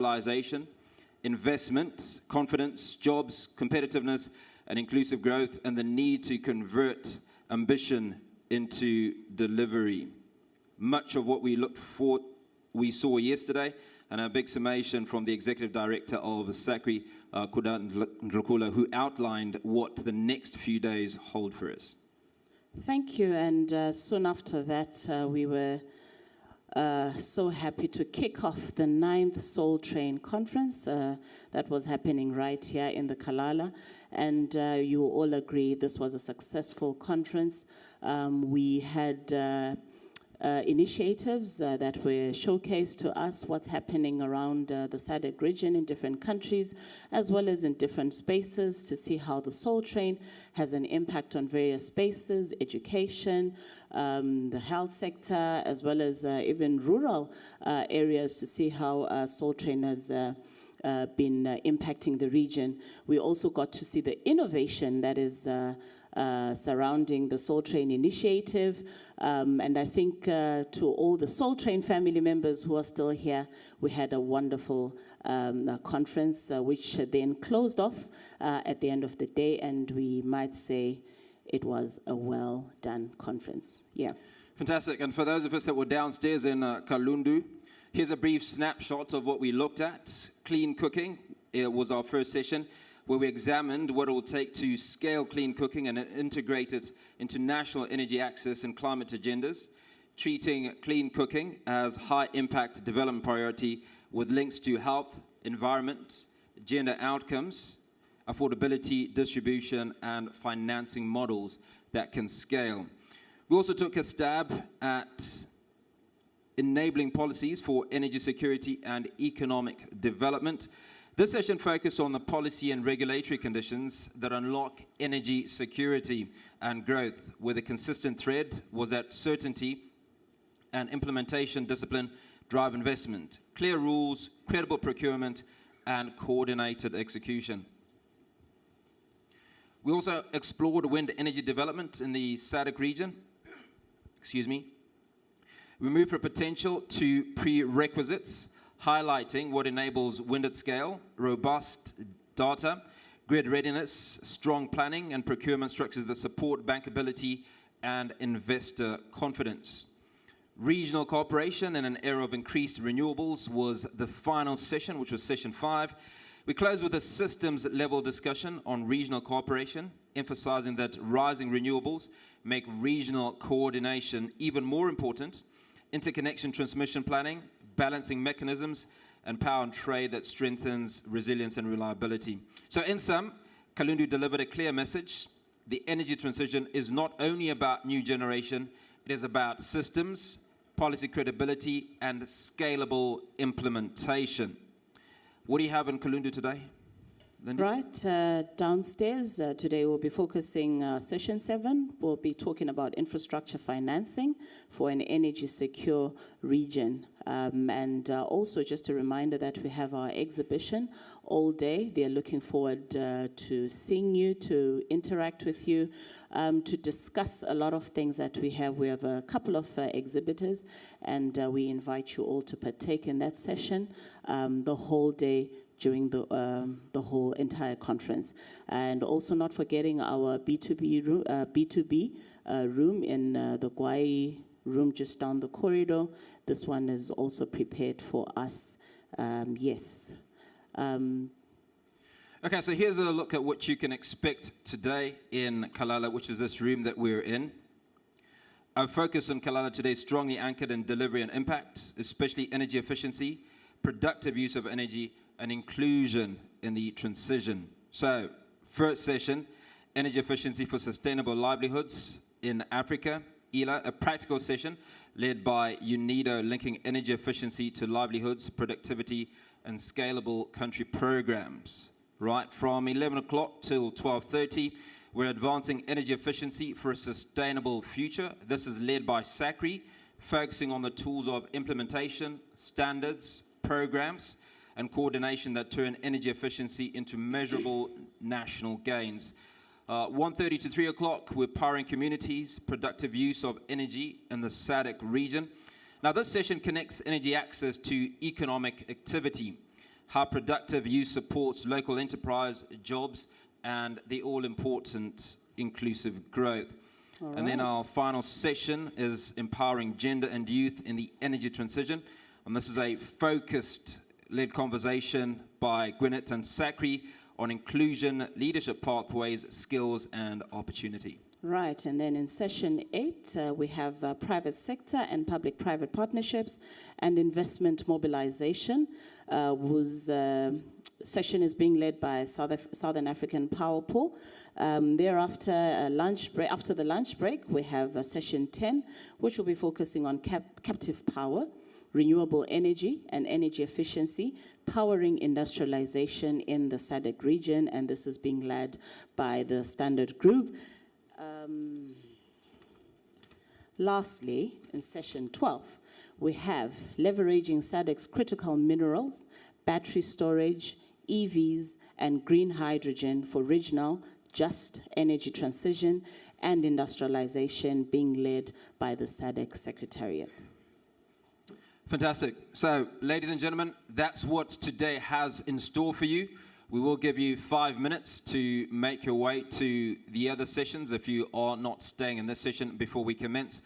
globalization, investment, confidence, jobs, competitiveness, and inclusive growth, and the need to convert ambition into delivery. Much of what we saw yesterday, and a big summation from the Executive Director of Sadc, Kundu, who outlined what the next few days hold for us. Thank you, and soon after that, we were so happy to kick off the 9th Soul Train Conference that was happening right here in the Kalala. And you will all agree this was a successful conference. We had initiatives that were showcased to us, what's happening around the Sadc region in different countries, as well as in different spaces, to see how the Soul Train has an impact on various spaces, education, the health sector, as well as even rural areas, to see how Soul Train has been impacting the region. We also got to see the innovation that is surrounding the Soul Train initiative. And I think to all the Soul Train family members who are still here, we had a wonderful conference, which then closed off at the end of the day, and we might say it was a well-done conference. Yeah. Fantastic. And for those of us that were downstairs in Kundu, here's a brief snapshot of what we looked at. Clean cooking, it was our first session, where we examined what it will take to scale clean cooking and integrate it into national energy access and climate agendas, treating clean cooking as high-impact development priority with links to health, environment, gender outcomes, affordability, distribution, and financing models that can scale. We also took a stab at enabling policies for energy security and economic development. This session focused on the policy and regulatory conditions that unlock energy security and growth, where the consistent thread was that certainty and implementation discipline drive investment, clear rules, credible procurement, and coordinated execution. We also explored wind energy development in the Sadc region. We moved from potential to prerequisites, highlighting what enables wind at scale, robust data, grid readiness, strong planning, and procurement structures that support bankability and investor confidence. Regional cooperation in an era of increased renewables was the final session, which was session 5. We closed with a systems-level discussion on regional cooperation, emphasizing that rising renewables make regional coordination even more important, interconnection transmission planning, balancing mechanisms, and power and trade that strengthens resilience and reliability. So in sum, Kundu delivered a clear message. The energy transition is not only about new generation, it is about systems, policy credibility, and scalable implementation. What do you have in Kundu today, Lindy? Right, downstairs today we'll be focusing session 7. We'll be talking about infrastructure financing for an energy secure region. And also just a reminder that we have our exhibition all day. They're looking forward to seeing you, to interact with you, to discuss a lot of things that we have. We have a couple of exhibitors, and we invite you all to partake in that session the whole day during the whole entire conference. And also not forgetting our B2B room in the Gwai room just down the corridor. This one is also prepared for us. Yes. Okay, so here's a look at what you can expect today in Kalala, which is this room that we're in. Our focus on Kalala today is strongly anchored in delivery and impact, especially energy efficiency, productive use of energy, and inclusion in the transition. So, first session, energy efficiency for sustainable livelihoods in Africa, ELA, a practical session led by UNIDO, linking energy efficiency to livelihoods, productivity, and scalable country programs. Right, from 11 o'clock till 12:30, we're advancing energy efficiency for a sustainable future. This is led by Sadc, focusing on the tools of implementation, standards, programs, and coordination that turn energy efficiency into measurable national gains. 1:30 to 3 o'clock, we're powering communities, productive use of energy in the Sadc region. Now, this session connects energy access to economic activity. how productive youth supports local enterprise, jobs, and the all-important inclusive growth. And then our final session is empowering gender and youth in the energy transition. And this is a focused-led conversation by Gwyneth and Sadc on inclusion, leadership pathways, skills, and opportunity. Right, and then in session 8, we have private sector and public-private partnerships and investment mobilization, whose session is being led by Southern African Power Pool. Thereafter, after the lunch break, we have session 10, which will be focusing on captive power, renewable energy and energy efficiency, powering industrialization in the Sadc region, and this is being led by the Standard Group. Lastly, in session 12, we have leveraging Sadc's critical minerals, battery storage, EVs, and green hydrogen for regional just energy transition and industrialization, being led by the Sadc Secretariat. Fantastic. So, ladies and gentlemen, that's what today has in store for you. We will give you 5 minutes to make your way to the other sessions if you are not staying in this session before we commence.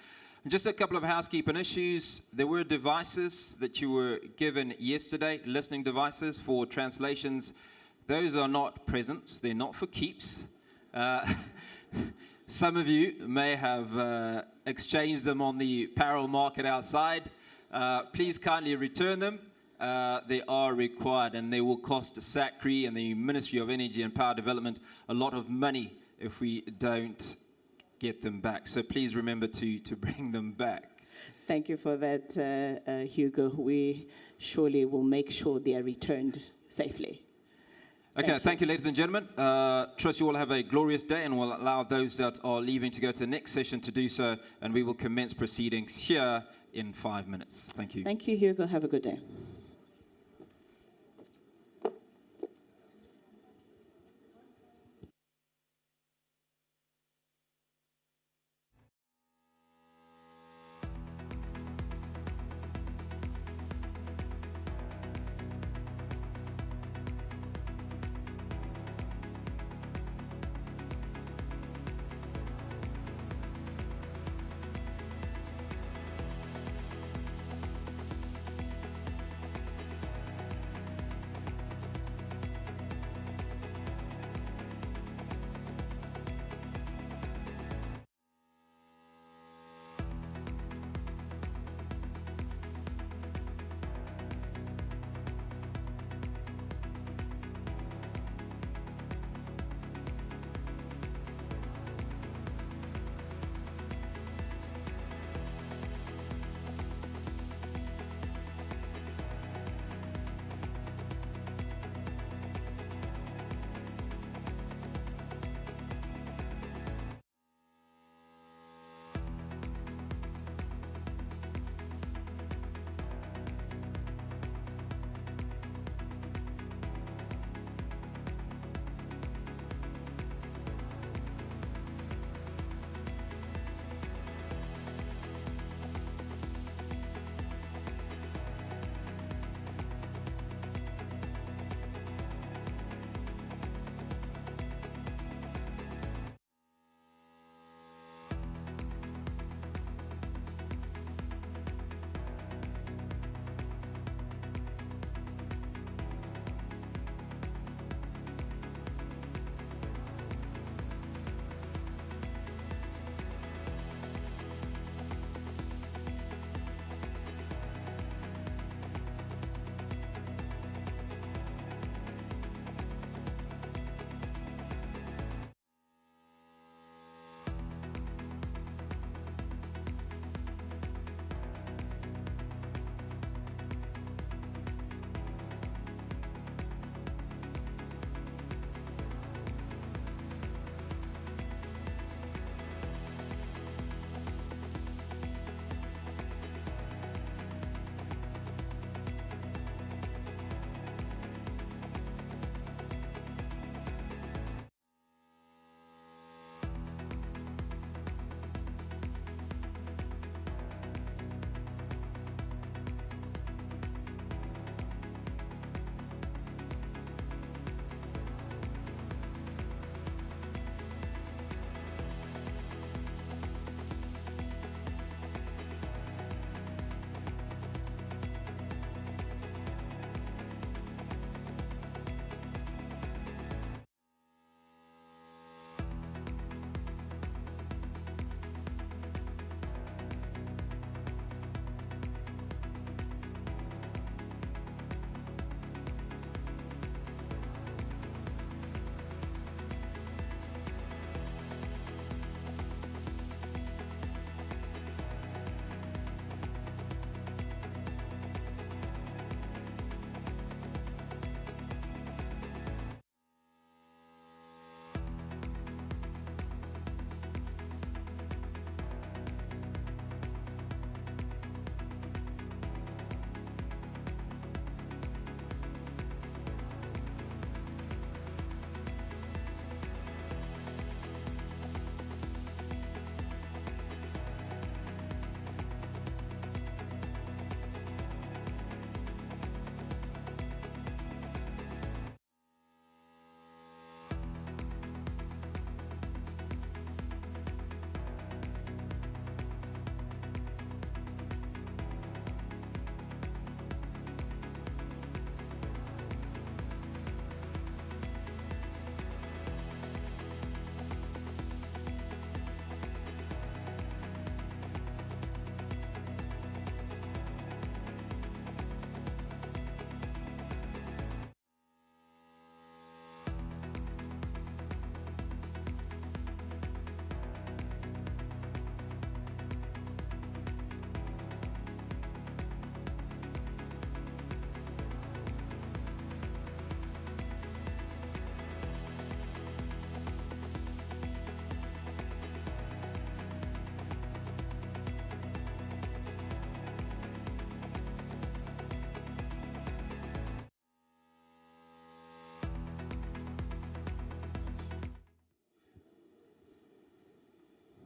Just a couple of housekeeping issues. There were devices that you were given yesterday, listening devices for translations. Those are not presents. They're not for keeps. Some of you may have exchanged them on the apparel market outside. Please kindly return them. They are required, and they will cost Sadc and the Ministry of Energy and Power Development a lot of money if we don't get them back. So please remember to bring them back. Thank you for that, Hugo. We surely will make sure they are returned safely. Okay, thank you, ladies and gentlemen. Trust you all have a glorious day, and we'll allow those that are leaving to go to the next session to do so, and we will commence proceedings here in 5 minutes. Thank you. Thank you, Hugo. Have a good day.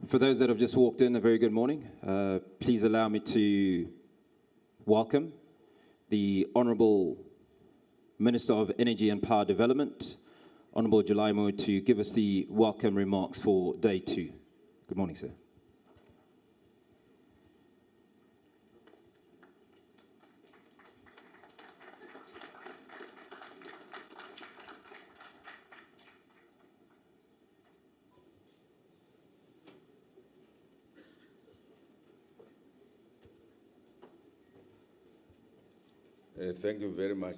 For those that have just walked in, a very good morning. Please allow me to welcome the Honourable Minister of Energy and Power Development, Honourable Julaimo, to give us the welcome remarks for day 2. Good morning, sir. Thank you very much.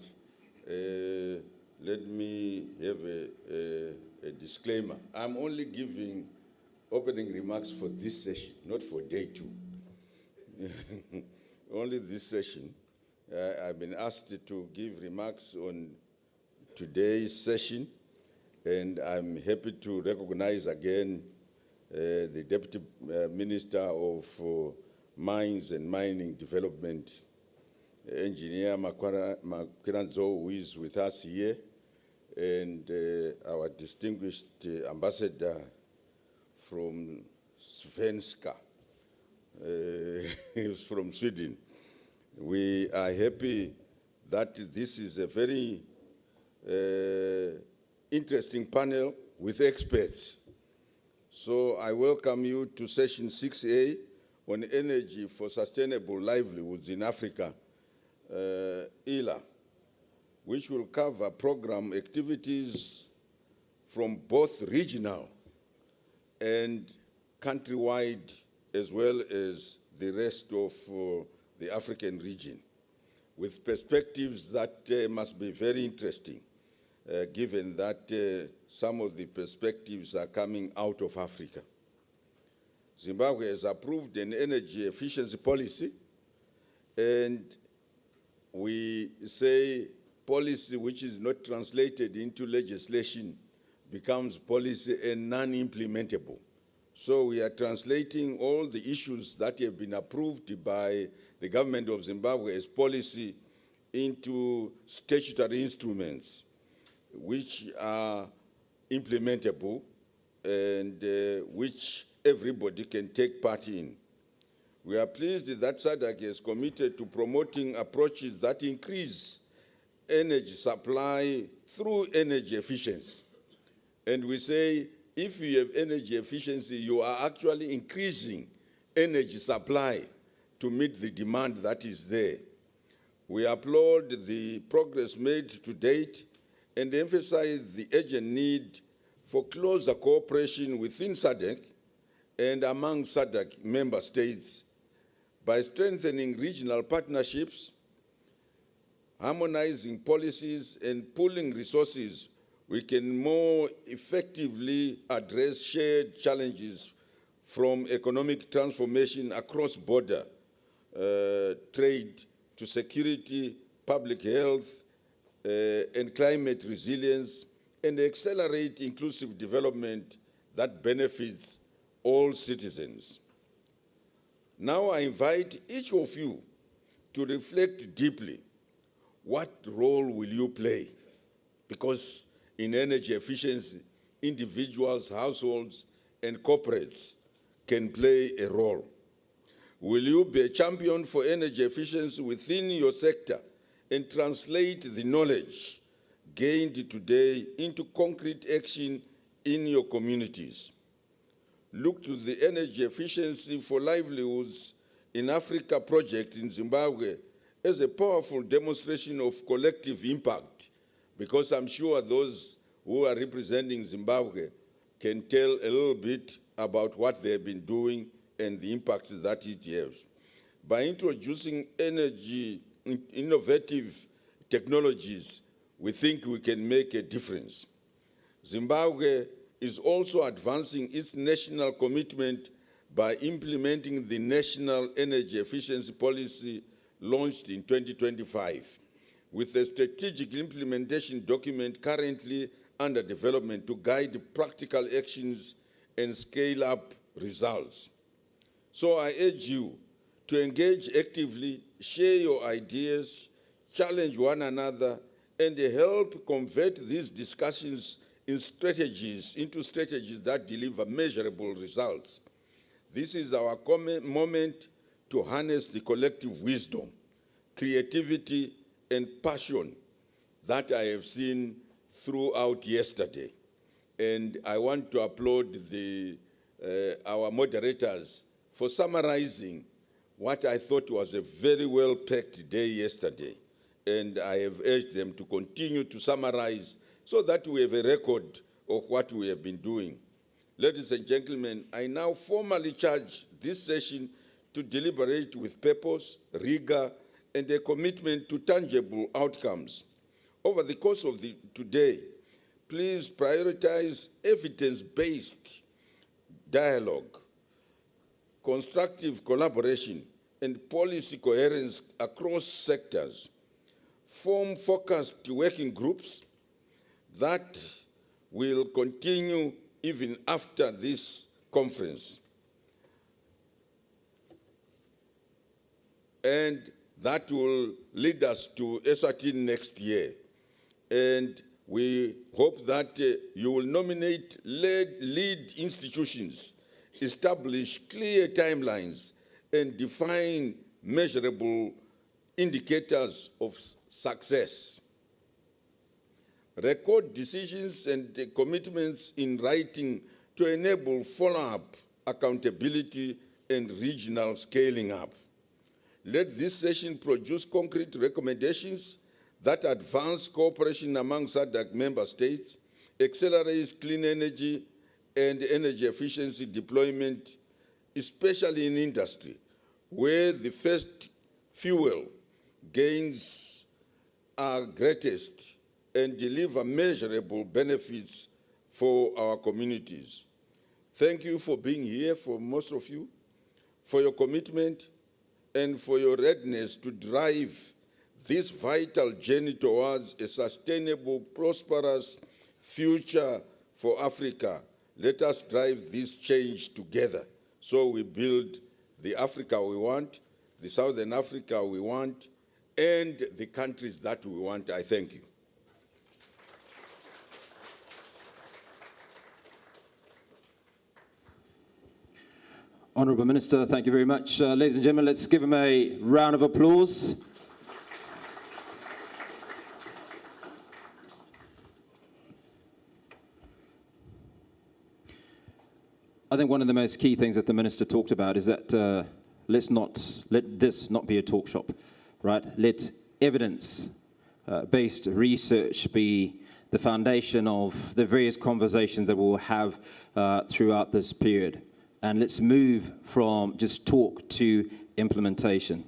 Let me have a disclaimer. I'm only giving opening remarks for this session, not for day 2. Only this session. I've been asked to give remarks on today's session, and I'm happy to recognize again the Deputy Minister of Mines and Mining Development, Engineer Makwiranzo, who is with us here, and our distinguished ambassador from Svenska, he's from Sweden. We are happy that this is a very interesting panel with experts. So I welcome you to session 6A on energy for sustainable livelihoods in Africa, ELA, which will cover program activities from both regional and countrywide, as well as the rest of the African region, with perspectives that must be very interesting, given that some of the perspectives are coming out of Africa. Zimbabwe has approved an energy efficiency policy, and we say policy which is not translated into legislation becomes policy and non-implementable. So we are translating all the issues that have been approved by the government of Zimbabwe as policy into statutory instruments which are implementable and which everybody can take part in. We are pleased that Sadc is committed to promoting approaches that increase energy supply through energy efficiency. And we say, if you have energy efficiency, you are actually increasing energy supply to meet the demand that is there. We applaud the progress made to date and emphasize the urgent need for closer cooperation within Sadc and among Sadc member states by strengthening regional partnerships, harmonizing policies, and pooling resources. We can more effectively address shared challenges from economic transformation across border, trade to security, public health, and climate resilience, and accelerate inclusive development that benefits all citizens. Now I invite each of you to reflect deeply. What role will you play? Because in energy efficiency, individuals, households, and corporates can play a role. Will you be a champion for energy efficiency within your sector and translate the knowledge gained today into concrete action in your communities? Look to the Energy Efficiency for Livelihoods in Africa project in Zimbabwe as a powerful demonstration of collective impact, because I'm sure those who are representing Zimbabwe can tell a little bit about what they have been doing and the impact that it has. By introducing energy innovative technologies, we think we can make a difference. Zimbabwe is also advancing its national commitment by implementing the National Energy Efficiency Policy launched in 2025, with a strategic implementation document currently under development to guide practical actions and scale up results. So I urge you to engage actively, share your ideas, challenge one another, and help convert these discussions into strategies that deliver measurable results. This is our moment to harness the collective wisdom, creativity, and passion that I have seen throughout yesterday. And I want to applaud our moderators for summarizing what I thought was a very well-packed day yesterday. And I have urged them to continue to summarize so that we have a record of what we have been doing. Ladies and gentlemen, I now formally charge this session to deliberate with purpose, rigor, and a commitment to tangible outcomes. Over the course of today, please prioritize evidence-based dialogue, constructive collaboration, and policy coherence across sectors. Form focused working groups that will continue even after this conference. And that will lead us to Eswatini next year. And we hope that you will nominate lead institutions, establish clear timelines, and define measurable indicators of success. Record decisions and commitments in writing to enable follow-up, accountability, and regional scaling up. Let this session produce concrete recommendations that advance cooperation among Sadc member states, accelerates clean energy and energy efficiency deployment, especially in industry, where the first fuel gains are greatest, and deliver measurable benefits for our communities. Thank you for being here, for most of you, for your commitment, and for your readiness to drive this vital journey towards a sustainable, prosperous future for Africa. Let us drive this change together so we build the Africa we want, the Southern Africa we want, and the countries that we want. I thank you. Honourable Minister, thank you very much. Ladies and gentlemen, let's give him a round of applause. I think one of the most key things that the Minister talked about is that let this not be a talk shop, right? Let evidence-based research be the foundation of the various conversations that we'll have throughout this period. And let's move from just talk to implementation.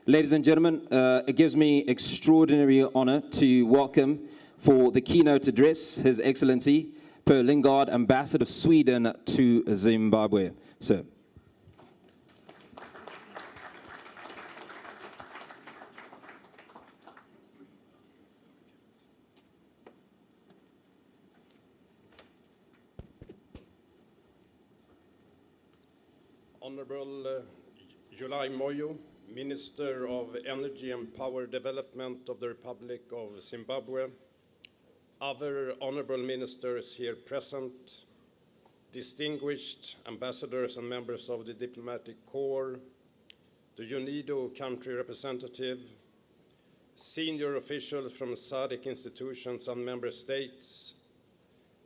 Ladies and gentlemen, it gives me extraordinary honor to welcome for the keynote address, His Excellency Per Lingard, Ambassador of Sweden to Zimbabwe. Sir. Honorable July Moyo, Minister of Energy and Power Development of the Republic of Zimbabwe, other honorable ministers here present, distinguished ambassadors and members of the diplomatic corps, the UNIDO country representative, senior officials from Sadc institutions and member states,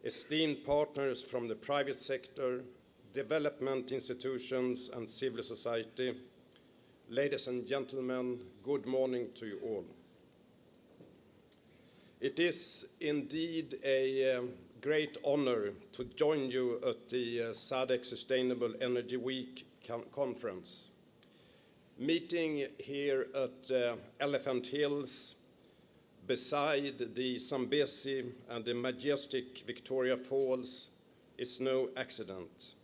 esteemed partners from the private sector, development institutions and civil society. Ladies and gentlemen, good morning to you all. It is indeed a great honor to join you at the Sadc Sustainable Energy Week conference. Meeting here at Elephant Hills beside the Zambezi and the majestic Victoria Falls is no accident.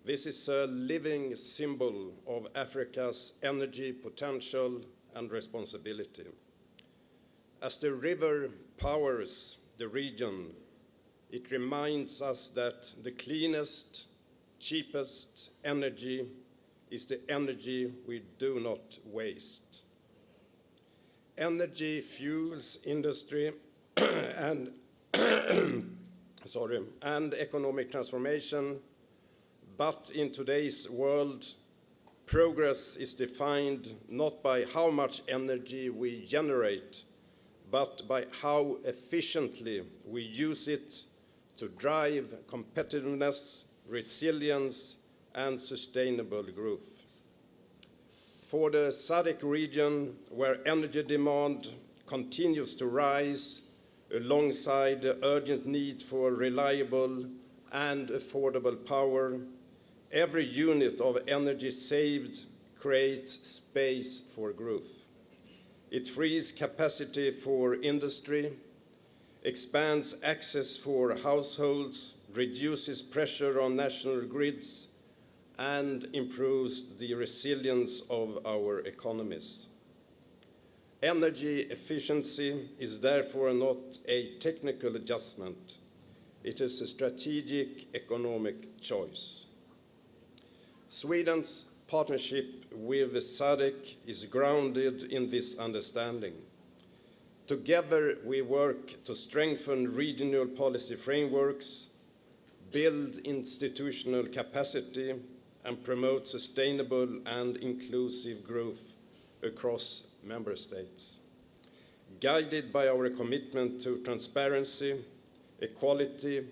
This is a living symbol of Africa's energy potential and responsibility. As the river powers the region, it reminds us that the cleanest, cheapest energy is the energy we do not waste. Energy fuels industry and economic transformation, But in today's world, progress is defined not by how much energy we generate, but by how efficiently we use it to drive competitiveness, resilience, and sustainable growth. For the Sadc region, where energy demand continues to rise alongside the urgent need for reliable and affordable power, every unit of energy saved creates space for growth. It frees capacity for industry, expands access for households, reduces pressure on national grids, and improves the resilience of our economies. Energy efficiency is therefore not a technical adjustment. It is a strategic economic choice. Sweden's partnership with Sadc is grounded in this understanding. Together, we work to strengthen regional policy frameworks, build institutional capacity, and promote sustainable and inclusive growth across member states. Guided by our commitment to transparency, equality,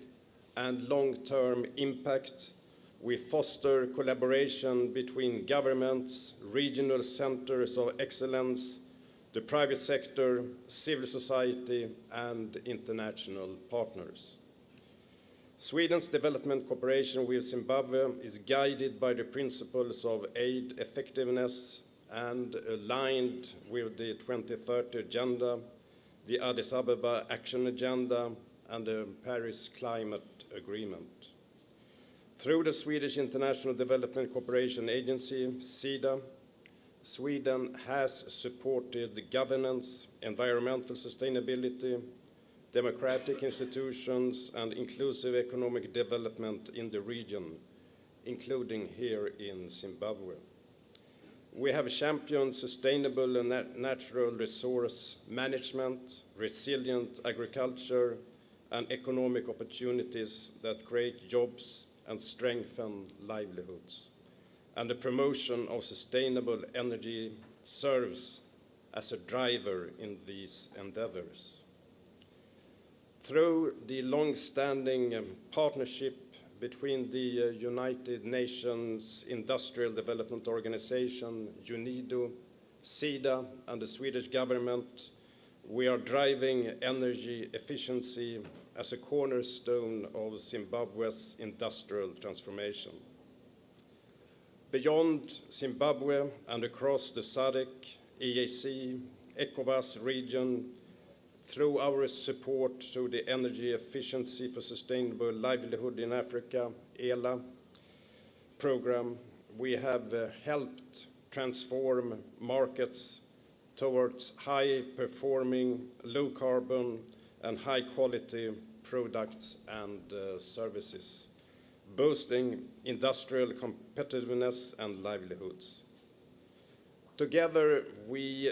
and long-term impact, we foster collaboration between governments, regional centers of excellence, the private sector, civil society, and international partners. Sweden's development cooperation with Zimbabwe is guided by the principles of aid effectiveness and aligned with the 2030 Agenda, the Addis Ababa Action Agenda, and the Paris Climate Agreement. Through the Swedish International Development Cooperation Agency, SIDA, Sweden has supported the governance, environmental sustainability, democratic institutions, and inclusive economic development in the region, including here in Zimbabwe. We have championed sustainable and natural resource management, resilient agriculture, and economic opportunities that create jobs and strengthen livelihoods. And the promotion of sustainable energy serves as a driver in these endeavors. Through the long-standing partnership between the United Nations Industrial Development Organization, UNIDO, SIDA, and the Swedish government, we are driving energy efficiency as a cornerstone of Zimbabwe's industrial transformation. Beyond Zimbabwe and across the Sadc, EAC, ECOWAS region, through our support to the Energy Efficiency for Sustainable Livelihood in Africa, ELA program, we have helped transform markets towards high-performing, low-carbon, and high-quality products and services, boosting industrial competitiveness and livelihoods. Together, we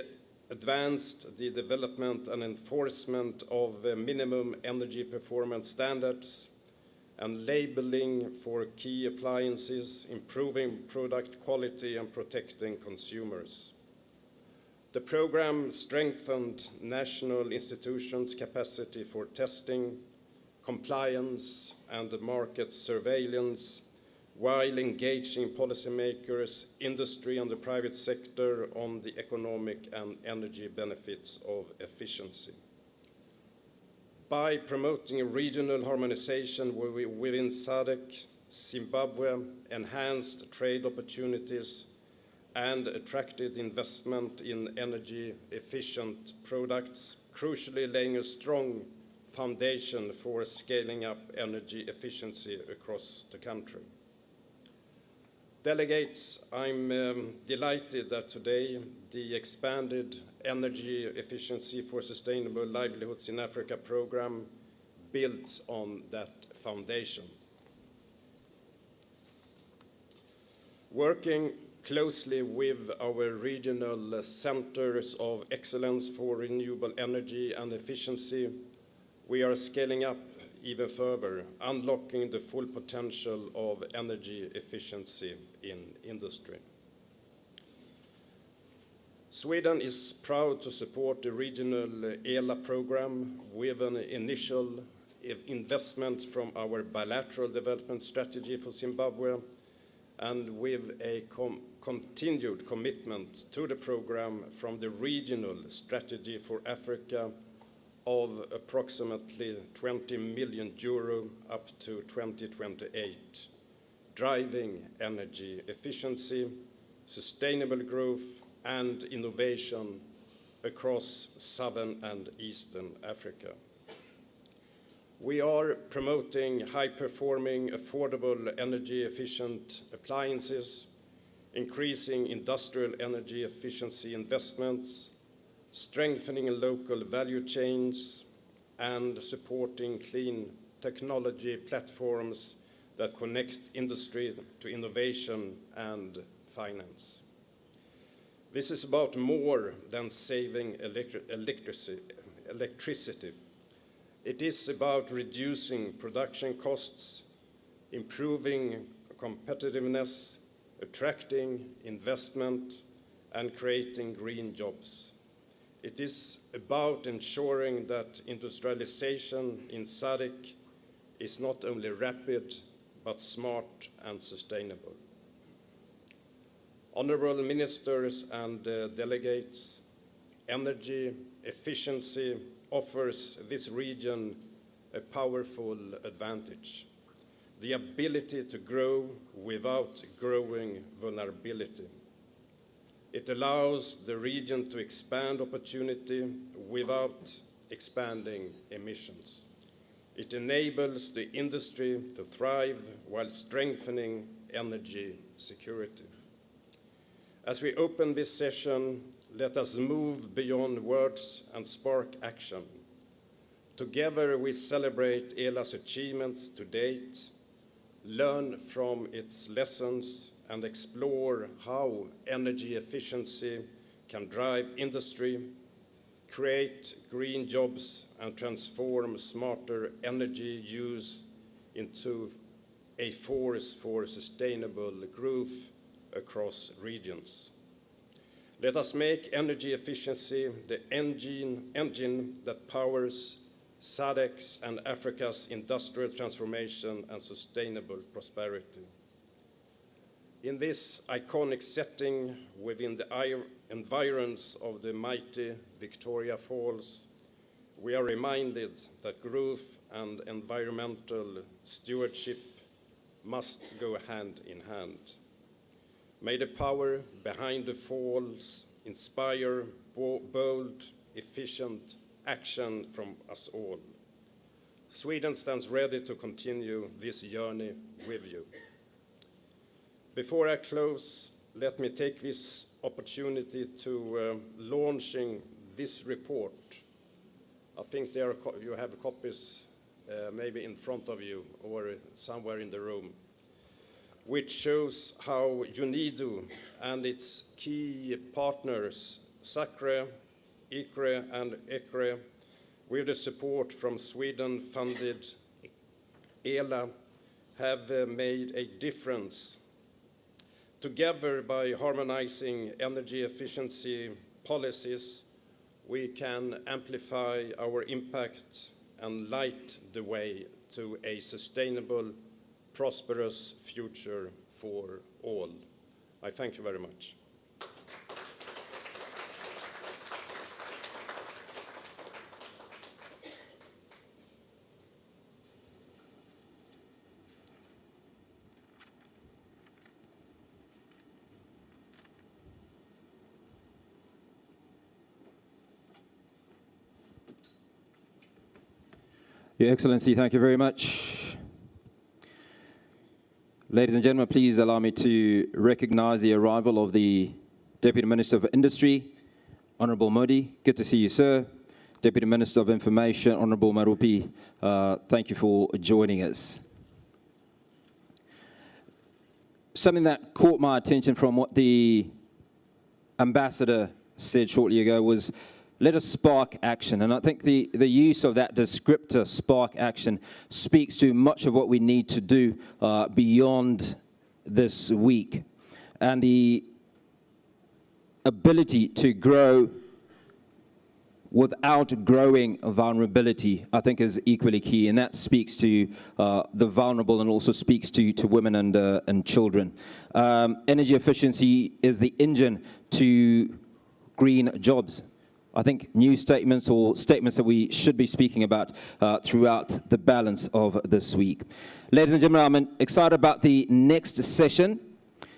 advanced the development and enforcement of minimum energy performance standards and labeling for key appliances, improving product quality and protecting consumers. The program strengthened national institutions' capacity for testing, compliance, and market surveillance, while engaging policymakers, industry, and the private sector on the economic and energy benefits of efficiency. By promoting regional harmonization within Sadc, Zimbabwe enhanced trade opportunities and attracted investment in energy-efficient products, crucially laying a strong foundation for scaling up energy efficiency across the country. Delegates, I'm delighted that today the expanded Energy Efficiency for Sustainable Livelihoods in Africa program builds on that foundation. Working closely with our regional centers of excellence for renewable energy and efficiency, we are scaling up even further, unlocking the full potential of energy efficiency in industry. Sweden is proud to support the regional ELA program with an initial investment from our bilateral development strategy for Zimbabwe and with a continued commitment to the program from the regional strategy for Africa of approximately 20 million euro up to 2028, driving energy efficiency, sustainable growth, and innovation across southern and eastern Africa. We are promoting high-performing, affordable, energy-efficient appliances, increasing industrial energy efficiency investments, strengthening local value chains, and supporting clean technology platforms that connect industry to innovation and finance. This is about more than saving electricity. It is about reducing production costs, improving competitiveness, attracting investment, and creating green jobs. It is about ensuring that industrialization in Sadc is not only rapid, but smart and sustainable. Honorable ministers and delegates, energy efficiency offers this region a powerful advantage: the ability to grow without growing vulnerability. It allows the region to expand opportunity without expanding emissions. It enables the industry to thrive while strengthening energy security. As we open this session, let us move beyond words and spark action. Together we celebrate ELA's achievements to date, learn from its lessons, and explore how energy efficiency can drive industry, create green jobs, and transform smarter energy use into a force for sustainable growth across regions. Let us make energy efficiency the engine that powers Sadc's and Africa's industrial transformation and sustainable prosperity. In this iconic setting within the environs of the mighty Victoria Falls, we are reminded that growth and environmental stewardship must go hand in hand. May the power behind the falls inspire bold, efficient action from us all. Sweden stands ready to continue this journey with you. Before I close, let me take this opportunity to launching this report. I think you have copies maybe in front of you or somewhere in the room, which shows how UNIDO and its key partners, SACRE, ICRE, and ECRE, with the support from Sweden-funded ELA, have made a difference. Together, by harmonizing energy efficiency policies, we can amplify our impact and light the way to a sustainable, prosperous future for all. I thank you very much. Your Excellency, thank you very much. Ladies and gentlemen, please allow me to recognize the arrival of the Deputy Minister of Industry, Honorable Modi. Good to see you, sir. Deputy Minister of Information, Honorable Marupi, thank you for joining us. Something that caught my attention from what the ambassador said shortly ago was let us spark action. And I think the use of that descriptor, spark action, speaks to much of what we need to do beyond this week. And the ability to grow without growing vulnerability, I think, is equally key. And that speaks to the vulnerable and also speaks to women and children. Energy efficiency is the engine to green jobs. I think new statements or statements that we should be speaking about throughout the balance of this week. Ladies and gentlemen, I'm excited about the next session.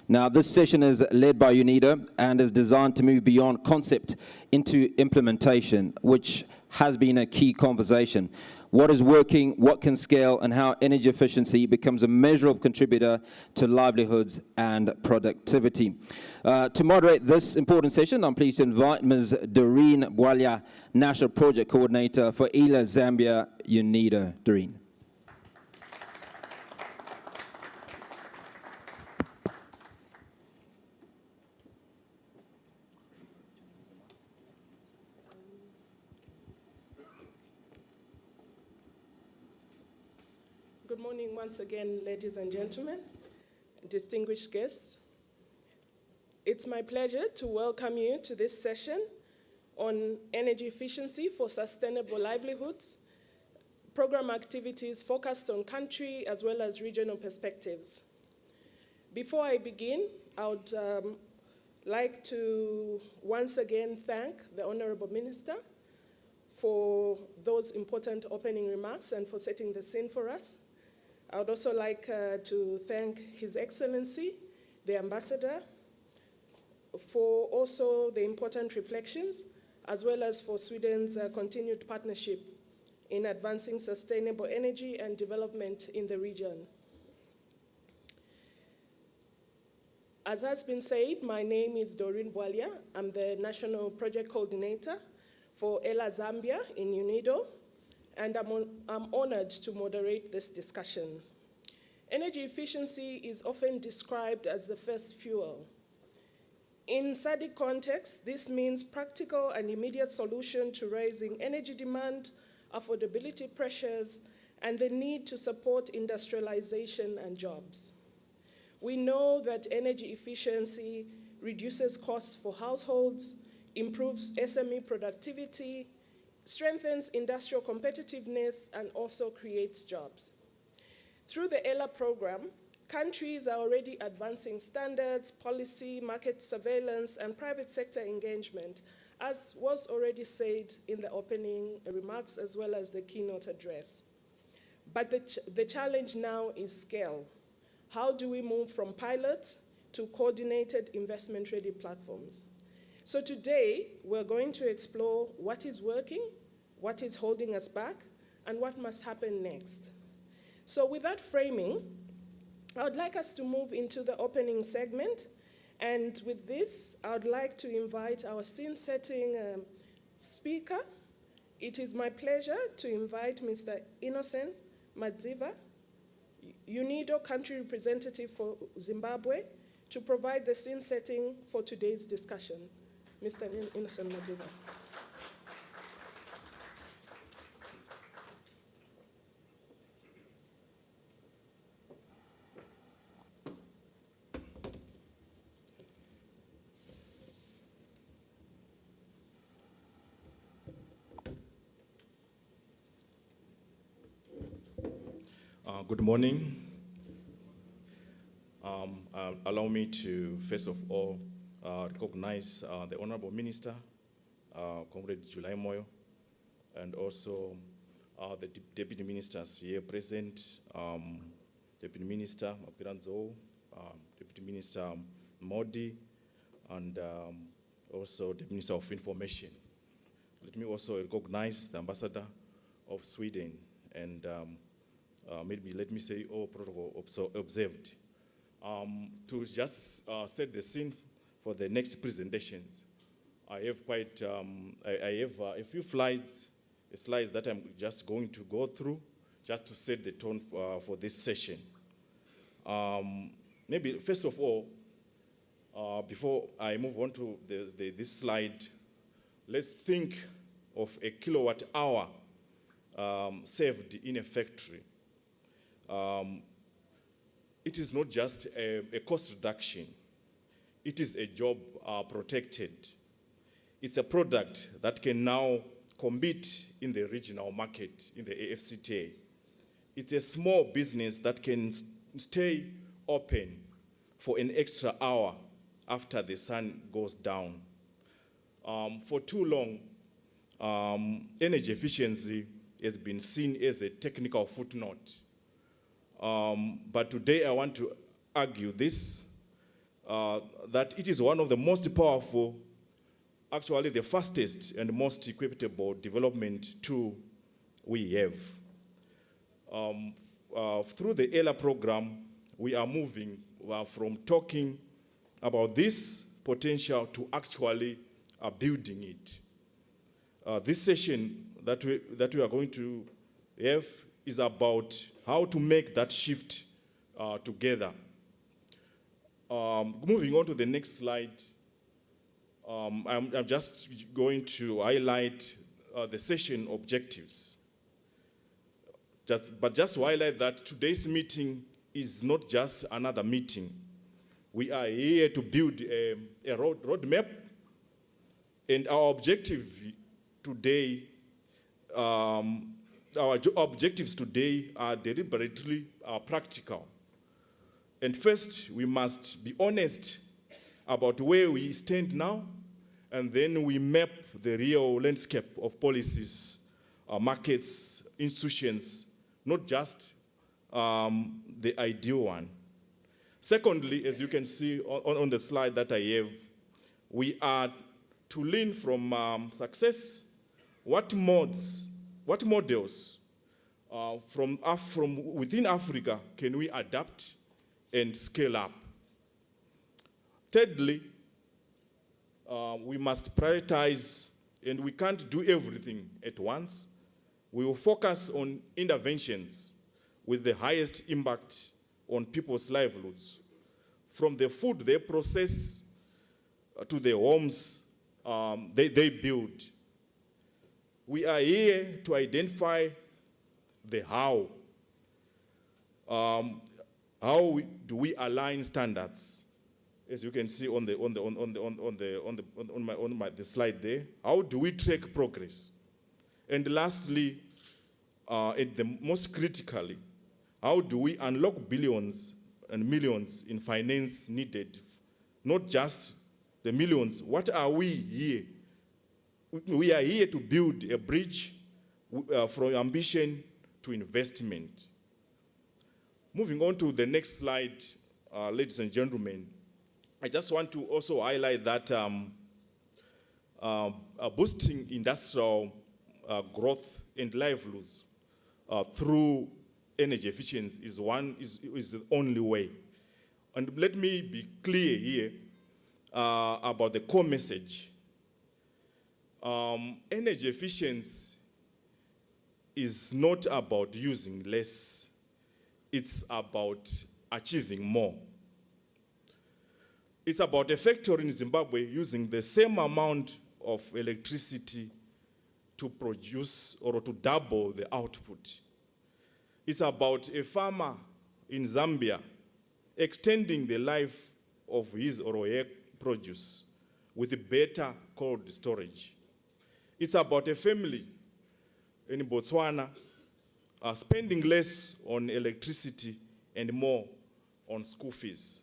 Now, this session is led by UNIDO and is designed to move beyond concept into implementation, which has been a key conversation. What is working, what can scale, and how energy efficiency becomes a measurable contributor to livelihoods and productivity. To moderate this important session, I'm pleased to invite Ms. Doreen Bwalya, National Project Coordinator for ELA Zambia UNIDO. Doreen. Good morning once again, ladies and gentlemen, distinguished guests. It's my pleasure to welcome you to this session on energy efficiency for sustainable livelihoods, program activities focused on country as well as regional perspectives. Before I begin, I would like to once again thank the Honorable Minister for those important opening remarks and for setting the scene for us. I would also like to thank His Excellency, the Ambassador, for also the important reflections, as well as for Sweden's continued partnership in advancing sustainable energy and development in the region. As has been said, my name is Doreen Bwalya. I'm the National Project Coordinator for ELA Zambia in UNIDO, and I'm honored to moderate this discussion. Energy efficiency is often described as the first fuel. In Sadc context, this means practical and immediate solution to raising energy demand, affordability pressures, and the need to support industrialization and jobs. We know that energy efficiency reduces costs for households, improves SME productivity, strengthens industrial competitiveness, and also creates jobs. Through the ELA program, countries are already advancing standards, policy, market surveillance, and private sector engagement, as was already said in the opening remarks as well as the keynote address. But the challenge now is scale. How do we move from pilots to coordinated investment-ready platforms? So today, we're going to explore what is working, what is holding us back, and what must happen next. So with that framing, I would like us to move into the opening segment. And with this, I would like to invite our scene-setting speaker. It is my pleasure to invite Mr. Innocent Madziva, UNIDO country representative for Zimbabwe, to provide the scene setting for today's discussion. Mr. Innocent Madziva. Good morning. Allow me to, first of all, recognize the Honorable Minister, Comrade July Moyo, and also the Deputy Ministers here present, Deputy Minister Mapiranzo, Deputy Minister Modi, and also the Minister of Information. Let me also recognize the Ambassador of Sweden, and maybe let me say all protocol observed. To just set the scene for the next presentations, I have quite, I have a few slides that I'm just going to go through just to set the tone for this session. Maybe first of all, before I move on to this slide, let's think of a kilowatt hour saved in a factory. It is not just a cost reduction. It is a job protected. It's a product that can now compete in the regional market, in the AFCTA. It's a small business that can stay open for an extra hour after the sun goes down. For too long, energy efficiency has been seen as a technical footnote. But today I want to argue this, that it is one of the most powerful, actually the fastest and most equitable development tool we have. Through the ELA program, we are moving from talking about this potential to actually building it. This session that we are going to have is about how to make that shift together. Moving on to the next slide, I'm just going to highlight the session objectives. Just to highlight that today's meeting is not just another meeting. We are here to build a roadmap, and our objective today, our objectives today are deliberately practical. And first, we must be honest about where we stand now, and then we map the real landscape of policies, markets, institutions, not just the ideal one. Secondly, as you can see on the slide that I have, we are to learn from success. What models from within Africa can we adapt and scale up? Thirdly, we must prioritize, and we can't do everything at once. We will focus on interventions with the highest impact on people's livelihoods, from the food they process to the homes they build. We are here to identify the how. How do we align standards? As you can see on the slide there, how do we track progress? And lastly, and the most critically, how do we unlock billions and millions in finance needed? Not just the millions. What are we here? We are here to build a bridge from ambition to investment. Moving on to the next slide, ladies and gentlemen, I just want to also highlight that boosting industrial growth and livelihoods through energy efficiency is the only way. And let me be clear here about the core message. Energy efficiency is not about using less, it's about achieving more. It's about a factory in Zimbabwe using the same amount of electricity to produce or to double the output. It's about a farmer in Zambia extending the life of his or her produce with better cold storage. It's about a family in Botswana spending less on electricity and more on school fees.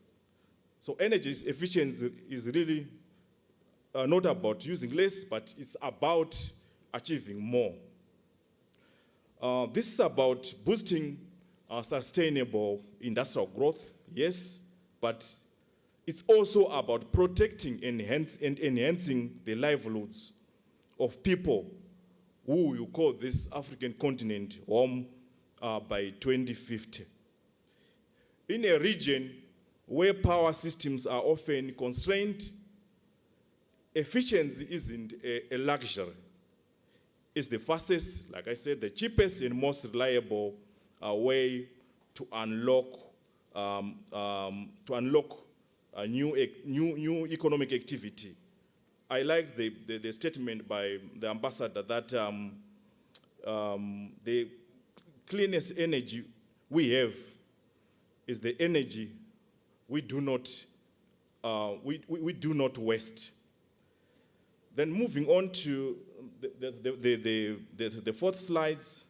So energy efficiency is really not about using less, but it's about achieving more. This is about boosting sustainable industrial growth, yes, but it's also about protecting and enhancing the livelihoods of people who you call this African continent home by 2050. In a region where power systems are often constrained, efficiency isn't a luxury. It's the fastest, like I said, the cheapest and most reliable way to unlock a new economic activity I like the statement by the ambassador that the cleanest energy we have is the energy we do not waste. Then moving on to the fourth slides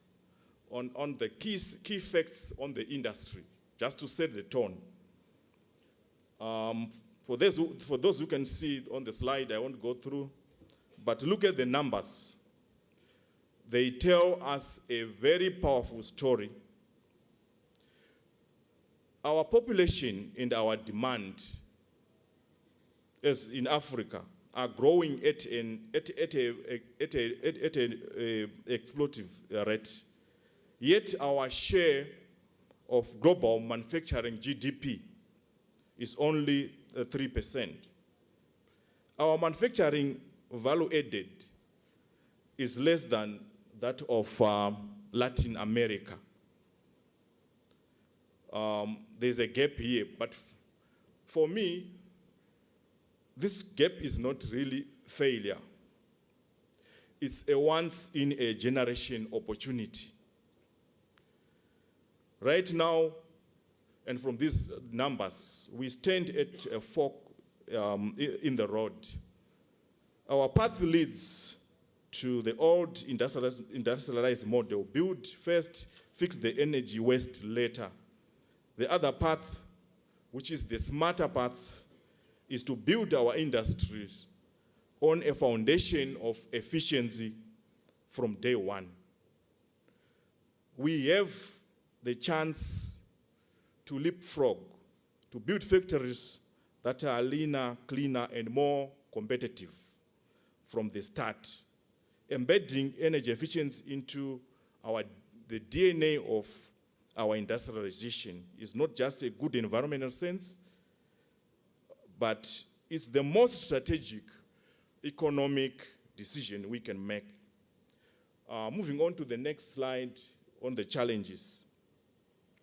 on the key facts on the industry, just to set the tone. For those who can see it on the slide, I won't go through, but look at the numbers. They tell us a very powerful story. Our population and our demand, as in Africa, are growing at an explosive rate. Yet our share of global manufacturing GDP is only 3%. Our manufacturing value added is less than that of Latin America. There's a gap here, but for me, this gap is not really failure. It's a once-in-a-generation opportunity. Right now, and from these numbers, we stand at a fork in the road. Our path leads to the old industrialized model: build first, fix the energy waste later. The other path, which is the smarter path, is to build our industries on a foundation of efficiency from day one. We have the chance to leapfrog, to build factories that are leaner, cleaner, and more competitive from the start. Embedding energy efficiency into the DNA of our industrialization is not just a good environmental sense, but it's the most strategic economic decision we can make. Moving on to the next slide on the challenges.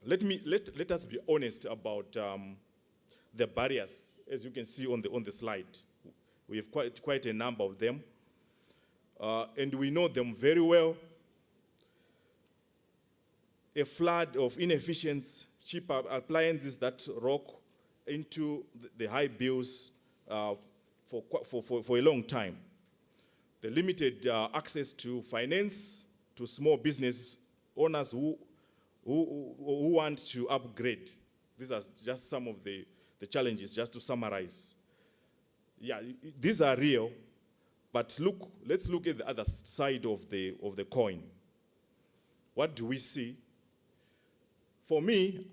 Let us be honest about the barriers, as you can see on the slide. We have quite a number of them, and we know them very well. A flood of inefficient, cheap appliances that rock into the high bills for a long time. The limited access to finance to small business owners who want to upgrade. These are just some of the challenges, just to summarize. Yeah, these are real, but let's look at the other side of the coin. What do we see? For me,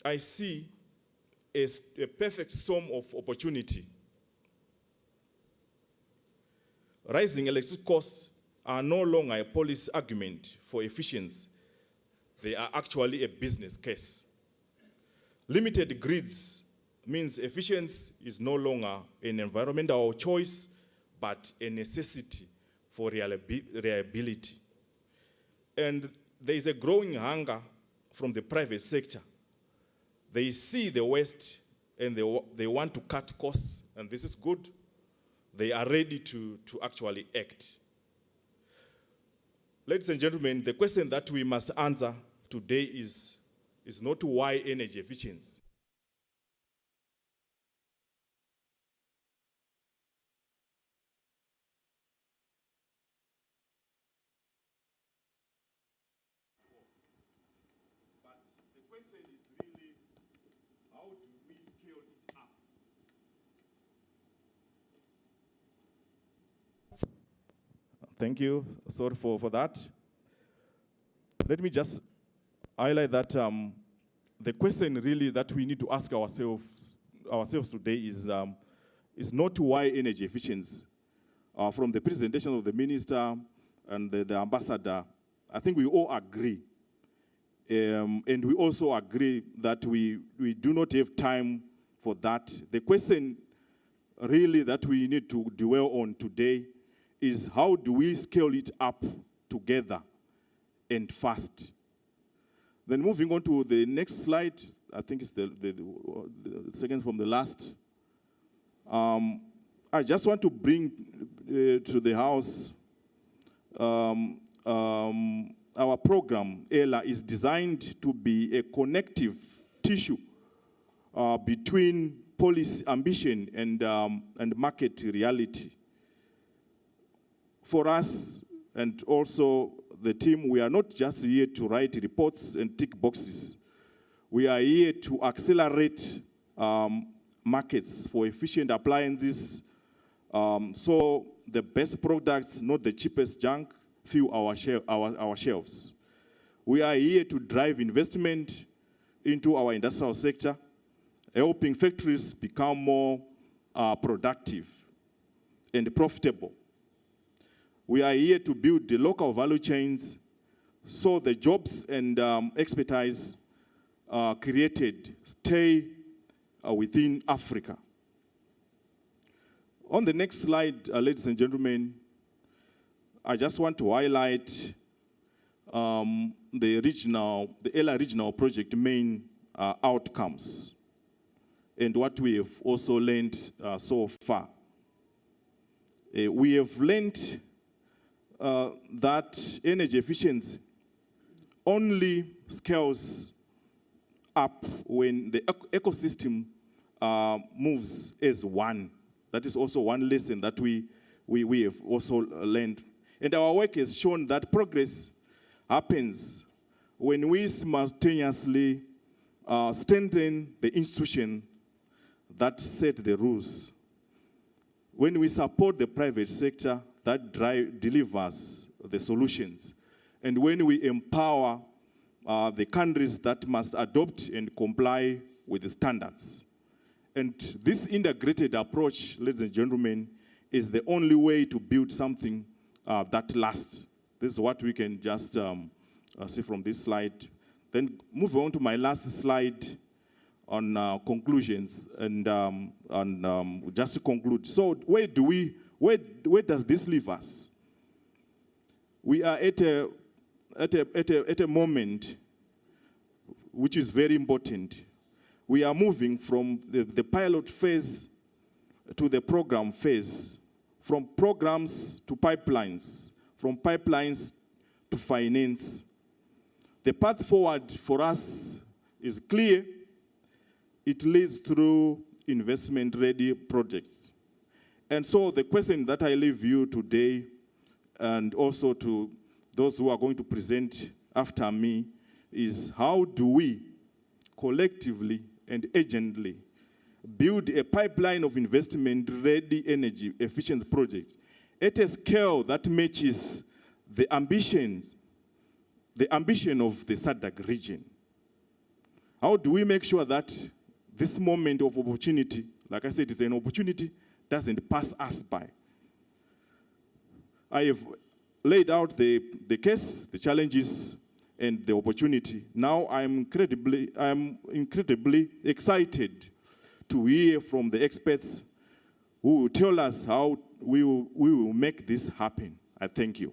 I see a perfect storm of opportunity. Rising electricity costs are no longer a policy argument for efficiency. They are actually a business case. Limited grids means efficiency is no longer an environmental choice, but a necessity for reliability. And there is a growing hunger from the private sector. They see the waste and they want to cut costs, and this is good. They are ready to actually act. Ladies and gentlemen, the question that we must answer today is not why energy efficiency. But the question is really, how do we scale it up? Thank you. Sorry for that. Let me just highlight that the question really that we need to ask ourselves today is not why energy efficiency. From the presentation of the minister and the ambassador, I think we all agree. And we also agree that we do not have time for that. The question really that we need to dwell on today is how do we scale it up together and fast. Then moving on to the next slide, I think it's the second from the last. I just want to bring to the House our program, ELA, is designed to be a connective tissue between policy ambition and market reality. For us, and also the team, we are not just here to write reports and tick boxes. We are here to accelerate markets for efficient appliances, so the best products, not the cheapest junk, fill our shelves. We are here to drive investment into our industrial sector, helping factories become more productive and profitable. We are here to build the local value chains so the jobs and expertise created stay within Africa. On the next slide, ladies and gentlemen, I just want to highlight the ELA regional project main outcomes and what we have also learned so far. We have learned that energy efficiency only scales up when the ecosystem moves as one. That is also one lesson that we have also learned. And our work has shown that progress happens when we simultaneously strengthen the institution that set the rules. When we support the private sector that delivers the solutions. And when we empower the countries that must adopt and comply with the standards. And this integrated approach, ladies and gentlemen, is the only way to build something that lasts. This is what we can just see from this slide. Then move on to my last slide on conclusions and just to conclude. So where does this leave us? We are at a moment which is very important. We are moving from the pilot phase to the program phase, from programs to pipelines, from pipelines to finance. The path forward for us is clear. It leads through investment-ready projects. And so the question that I leave you today, and also to those who are going to present after me, is how do we collectively and urgently build a pipeline of investment-ready energy efficiency projects at a scale that matches the ambition of the Sadc region? How do we make sure that this moment of opportunity, like I said, it's an opportunity, doesn't pass us by? I have laid out the case, the challenges, and the opportunity. Now I'm incredibly excited to hear from the experts who will tell us how we will make this happen. I thank you.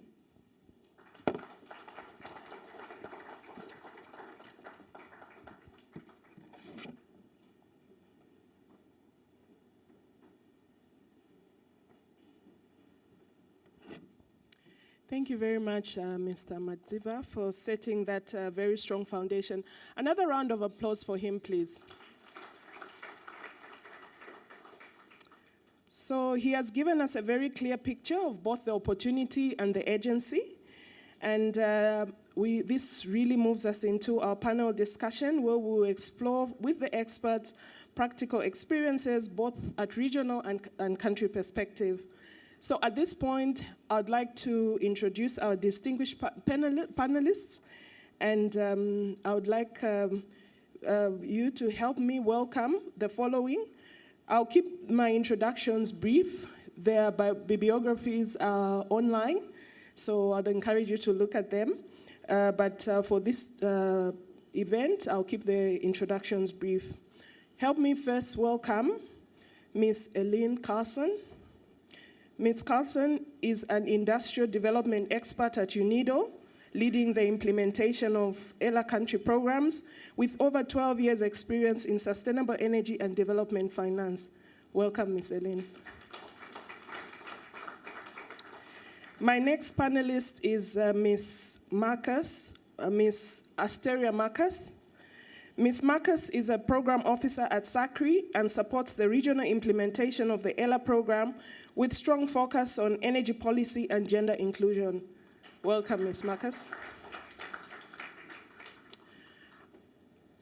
Thank you very much, Mr. Madziva, for setting that very strong foundation. Another round of applause for him, please. So he has given us a very clear picture of both the opportunity and the agency. And this really moves us into our panel discussion, where we will explore with the experts practical experiences, both at regional and country perspective. So at this point, I'd like to introduce our distinguished panelists, and I would like you to help me welcome the following. I'll keep my introductions brief. Their bibliographies are online, so I'd encourage you to look at them. But for this event, I'll keep the introductions brief. Help me first welcome Ms. Eileen Carlson. Ms. Carlson is an industrial development expert at UNIDO, leading the implementation of ELA country programs with over 12 years' experience in sustainable energy and development finance. Welcome, Ms. Eileen. My next panelist is Miss Asteria Marcus. Ms. Marcus is a program officer at Sadc and supports the regional implementation of the ELA program with strong focus on energy policy and gender inclusion. Welcome, Ms. Marcus.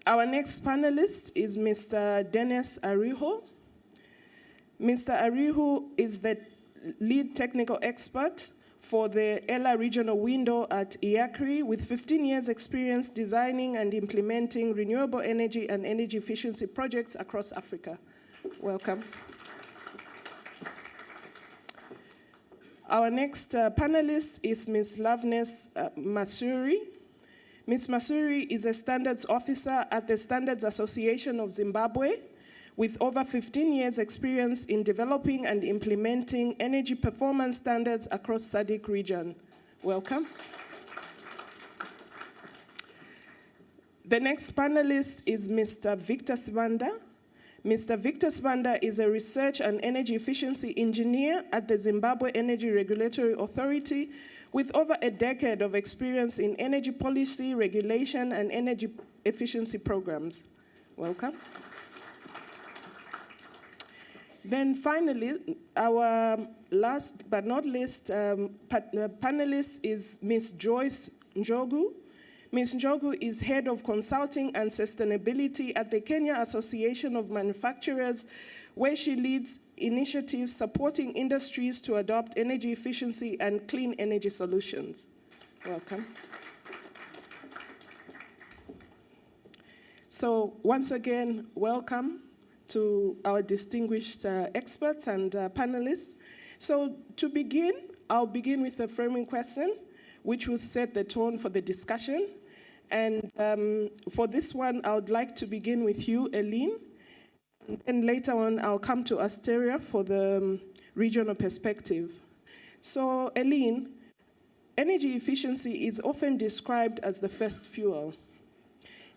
Our next panelist is Mr. Dennis Ariho. Mr. Ariho is the lead technical expert for the ELA regional window at IACRI with 15 years experience designing and implementing renewable energy and energy efficiency projects across Africa. Welcome. Our next panelist is Ms. Loveness Masuri. Ms. Masuri is a standards officer at the Standards Association of Zimbabwe with over 15 years experience in developing and implementing energy performance standards across Sadc region. Welcome. The next panelist is Mr. Victor Sibanda. Mr. Victor Sibanda is a research and energy efficiency engineer at the Zimbabwe Energy Regulatory Authority with over a decade of experience in energy policy, regulation, and energy efficiency programs. Welcome. Then finally, our last but not least panelist is Ms. Joyce Njogu. Ms. Njogu is Head of Consulting and Sustainability at the Kenya Association of Manufacturers, where she leads initiatives supporting industries to adopt energy efficiency and clean energy solutions. Welcome. So once again, welcome to our distinguished experts and panelists. So to begin, I'll begin with a framing question, which will set the tone for the discussion. And for this one, I would like to begin with you, Eileen. And later on, I'll come to Asteria for the regional perspective. So Eileen, energy efficiency is often described as the first fuel.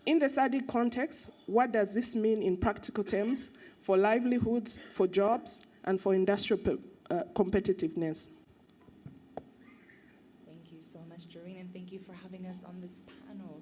In the Sadc context, what does this mean in practical terms for livelihoods, for jobs, and for industrial competitiveness? Thank you so much, Doreen, and thank you for having us on this panel.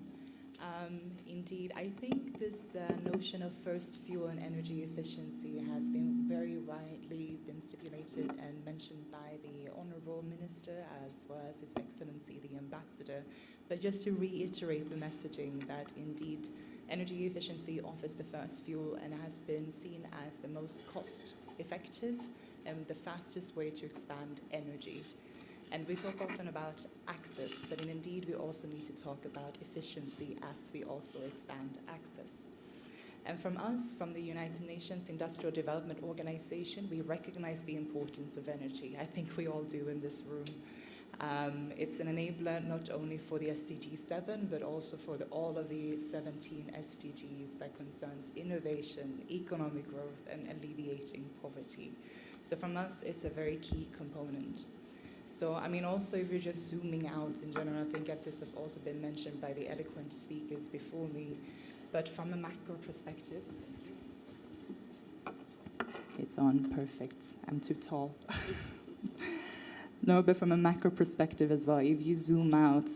Indeed, I think this notion of first fuel and energy efficiency has been very widely stipulated and mentioned by the Honourable Minister as well as His Excellency the Ambassador. But just to reiterate the messaging that indeed energy efficiency offers the first fuel and has been seen as the most cost-effective and the fastest way to expand energy. And we talk often about access, but indeed we also need to talk about efficiency as we also expand access. And from us, from the United Nations Industrial Development Organization, we recognize the importance of energy. I think we all do in this room. It's an enabler not only for the SDG 7, but also for all of the 17 SDGs that concerns innovation, economic growth, and alleviating poverty. So from us, it's a very key component. So, I mean, also if you're just zooming out in general, I think that this has also been mentioned by the eloquent speakers before me, but from a macro perspective. It's on, perfect. I'm too tall. No, but from a macro perspective as well, if you zoom out,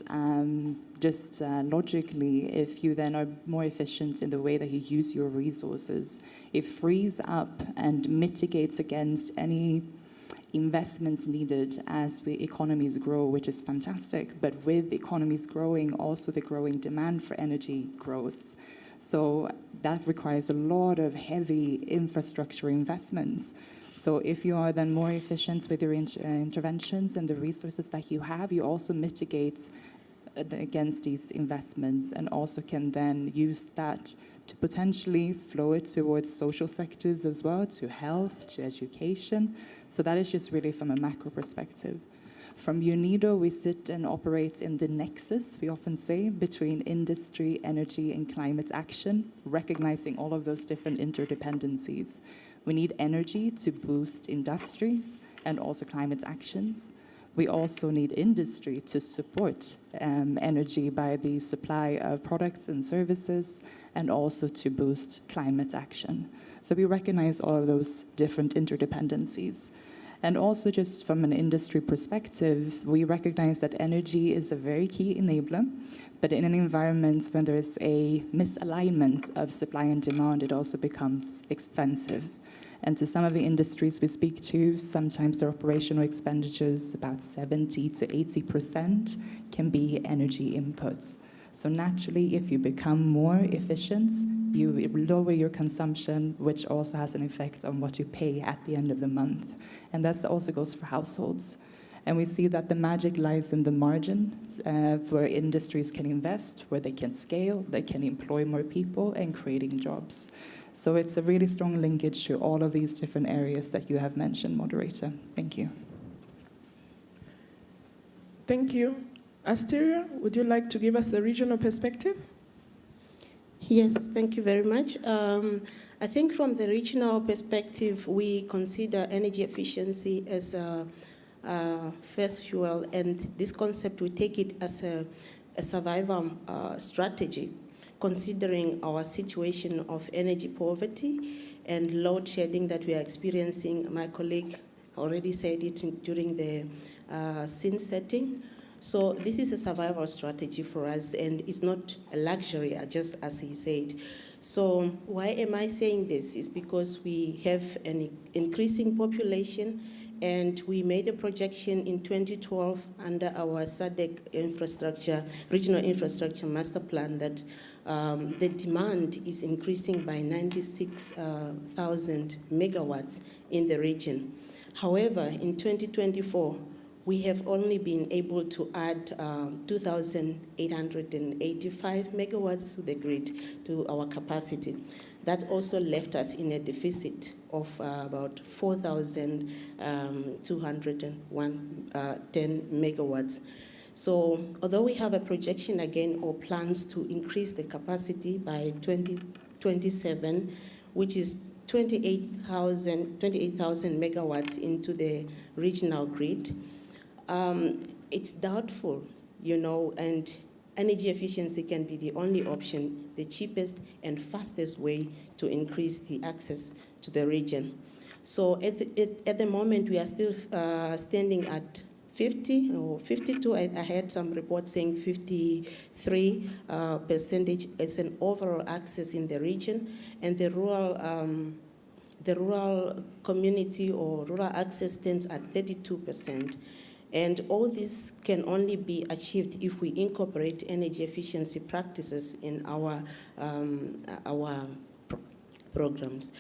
just logically, if you then are more efficient in the way that you use your resources, it frees up and mitigates against any investments needed as the economies grow, which is fantastic. But with economies growing, also the growing demand for energy grows. So that requires a lot of heavy infrastructure investments. So if you are then more efficient with your interventions and the resources that you have, you also mitigate against these investments and also can then use that to potentially flow it towards social sectors as well, to health, to education. So that is just really from a macro perspective. From UNIDO, we sit and operate in the nexus, we often say, between industry, energy, and climate action, recognizing all of those different interdependencies. We need energy to boost industries and also climate actions. We also need industry to support energy by the supply of products and services and also to boost climate action. So we recognize all of those different interdependencies. And also just from an industry perspective, we recognize that energy is a very key enabler, but in an environment when there is a misalignment of supply and demand, it also becomes expensive. And to some of the industries we speak to, sometimes their operational expenditures, about 70 to 80%, can be energy inputs. So naturally, if you become more efficient, you lower your consumption, which also has an effect on what you pay at the end of the month. And that also goes for households. And we see that the magic lies in the margin where industries can invest, where they can scale, they can employ more people, and creating jobs. So it's a really strong linkage to all of these different areas that you have mentioned, moderator. Thank you. Thank you. Asteria, would you like to give us a regional perspective? Yes, thank you very much. I think from the regional perspective, we consider energy efficiency as a first fuel, and this concept, we take it as a survival strategy, considering our situation of energy poverty and load shedding that we are experiencing. My colleague already said it during the scene setting. So this is a survival strategy for us, and it's not a luxury, just as he said. So why am I saying this? It's because we have an increasing population, and we made a projection in 2012 under our Sadc regional infrastructure master plan that the demand is increasing by 96,000 megawatts in the region. However, in 2024, we have only been able to add 2,885 megawatts to the grid, to our capacity. That also left us in a deficit of about 4,210 megawatts. So although we have a projection again, or plans to increase the capacity by 2027, which is 28,000 megawatts into the regional grid, it's doubtful, and energy efficiency can be the only option, the cheapest and fastest way to increase the access to the region. So at the moment, we are still standing at 50 or 52. I heard some reports saying 53% as an overall access in the region, and the rural community or rural access stands at 32%. And all this can only be achieved if we incorporate energy efficiency practices in our programs.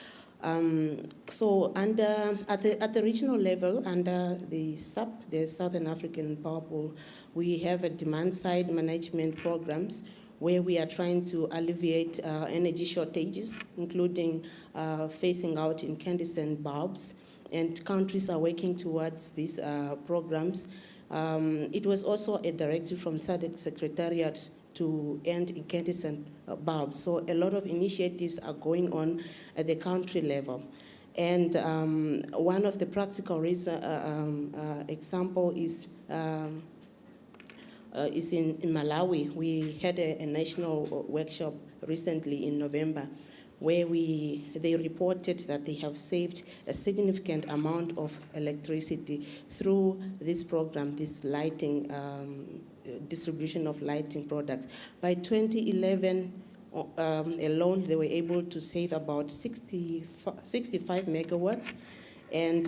So at the regional level, under the SAP, the Southern African Power Pool, we have a demand-side management programs where we are trying to alleviate energy shortages, including phasing out incandescent bulbs. And countries are working towards these programs. It was also a directive from Sadc Secretariat to end incandescent bulbs. So a lot of initiatives are going on at the country level. And one of the practical example is in Malawi. We had a national workshop recently in November, where they reported that they have saved a significant amount of electricity through this program, this lighting, distribution of lighting products. By 2011 alone, they were able to save about 65 megawatts. And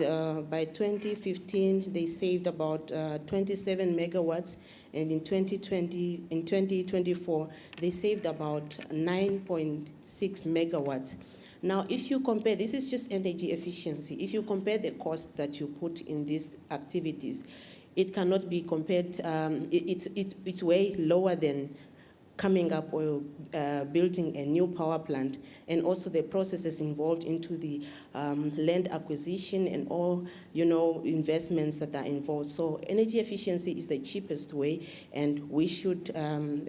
by 2015, they saved about 27 megawatts. And in 2024, they saved about 9.6 megawatts. Now, if you compare, this is just energy efficiency. If you compare the cost that you put in these activities, it cannot be compared. It's way lower than coming up or building a new power plant, and also the processes involved into the land acquisition and all, investments that are involved. So energy efficiency is the cheapest way, and we should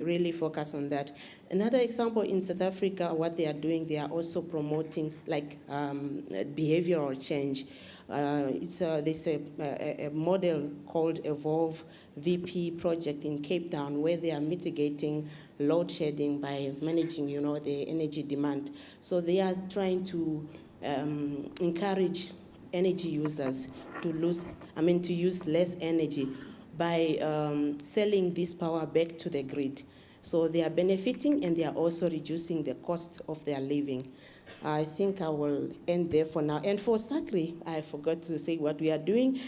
really focus on that. Another example in South Africa, what they are doing, they are also promoting behavioral change. There's a model called Evolve VP project in Cape Town, where they are mitigating load shedding by managing, the energy demand. So they are trying to encourage energy users to use less energy by selling this power back to the grid. So they are benefiting and they are also reducing the cost of their living. I think I will end there for now. And for SACRI, I forgot to say what we are doing.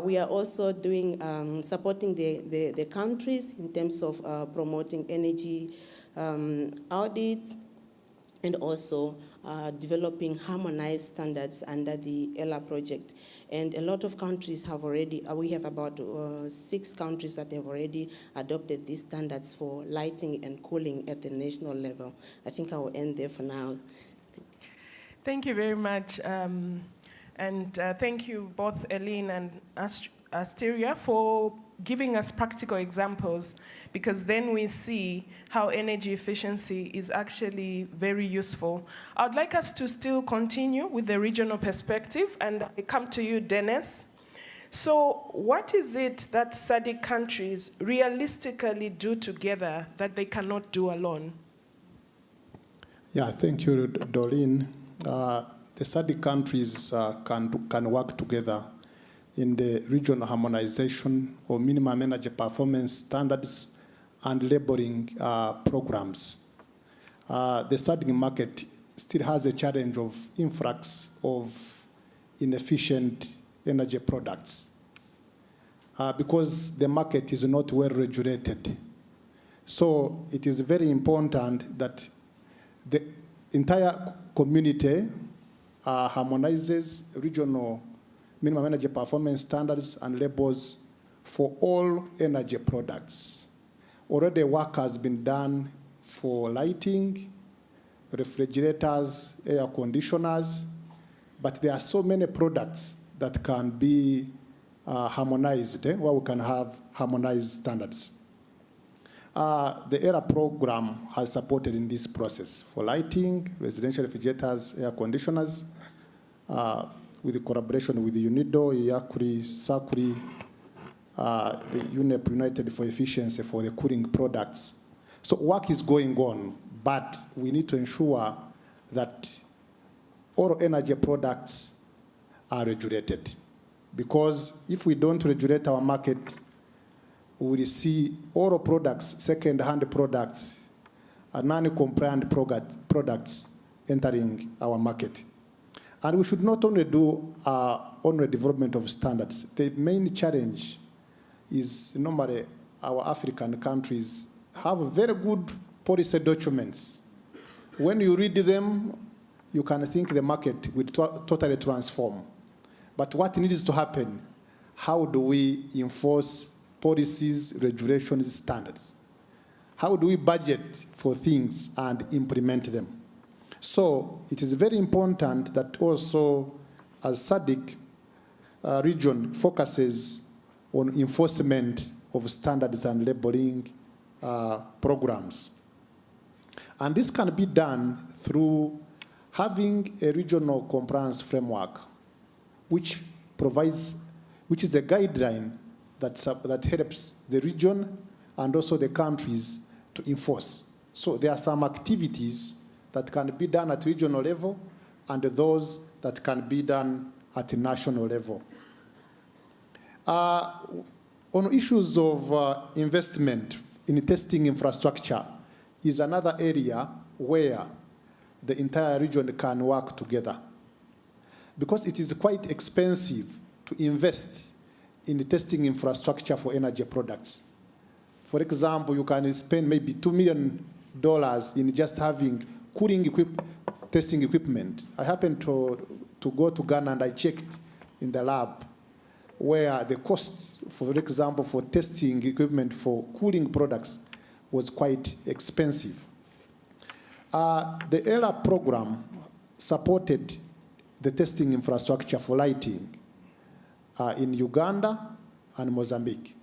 We are also doing, supporting the countries in terms of promoting energy audits, and also developing harmonized standards under the ELA project. And a lot of countries have already, we have about 6 countries that have already adopted these standards for lighting and cooling at the national level. I think I will end there for now. Thank you very much. Thank you both, Eileen and Asteria, for giving us practical examples, because then we see how energy efficiency is actually very useful. I'd like us to still continue with the regional perspective, and I come to you, Dennis. So what is it that SADC countries realistically do together that they cannot do alone? Yeah, thank you, Doreen. The SADC countries can work together in the regional harmonization of minimum energy performance standards and labeling programs. The SADC market still has a challenge of influx of inefficient energy products because the market is not well regulated. So it is very important that the entire community harmonizes regional minimum energy performance standards and labels for all energy products. Already work has been done for lighting, refrigerators, air conditioners, but there are so many products that can be harmonized, where we can have harmonized standards. The ERA program has supported in this process for lighting, residential refrigerators, air conditioners, with the collaboration with the UNIDO, IACRI, SACRI, the UNEP, United for Efficiency for the cooling products. So work is going on, but we need to ensure that all energy products are regulated. Because if we don't regulate our market, we will see all products, second-hand products, non-compliant products entering our market. And we should not only do only development of standards. The main challenge is normally our African countries have very good policy documents. When you read them, you can think the market will totally transform. But what needs to happen, how do we enforce policies, regulations, standards? How do we budget for things and implement them? So it is very important that also as SADC region focuses on enforcement of standards and labeling programs. And this can be done through having a regional compliance framework, which is a guideline that helps the region and also the countries to enforce. So there are some activities that can be done at regional level and those that can be done at a national level. On issues of investment in testing infrastructure is another area where the entire region can work together, because it is quite expensive to invest in the testing infrastructure for energy products. For example, you can spend maybe $2 million in just having cooling testing equipment. I happened to go to Ghana and I checked in the lab where the cost, for example, for testing equipment for cooling products was quite expensive. The ELA program supported the testing infrastructure for lighting in Uganda and Mozambique.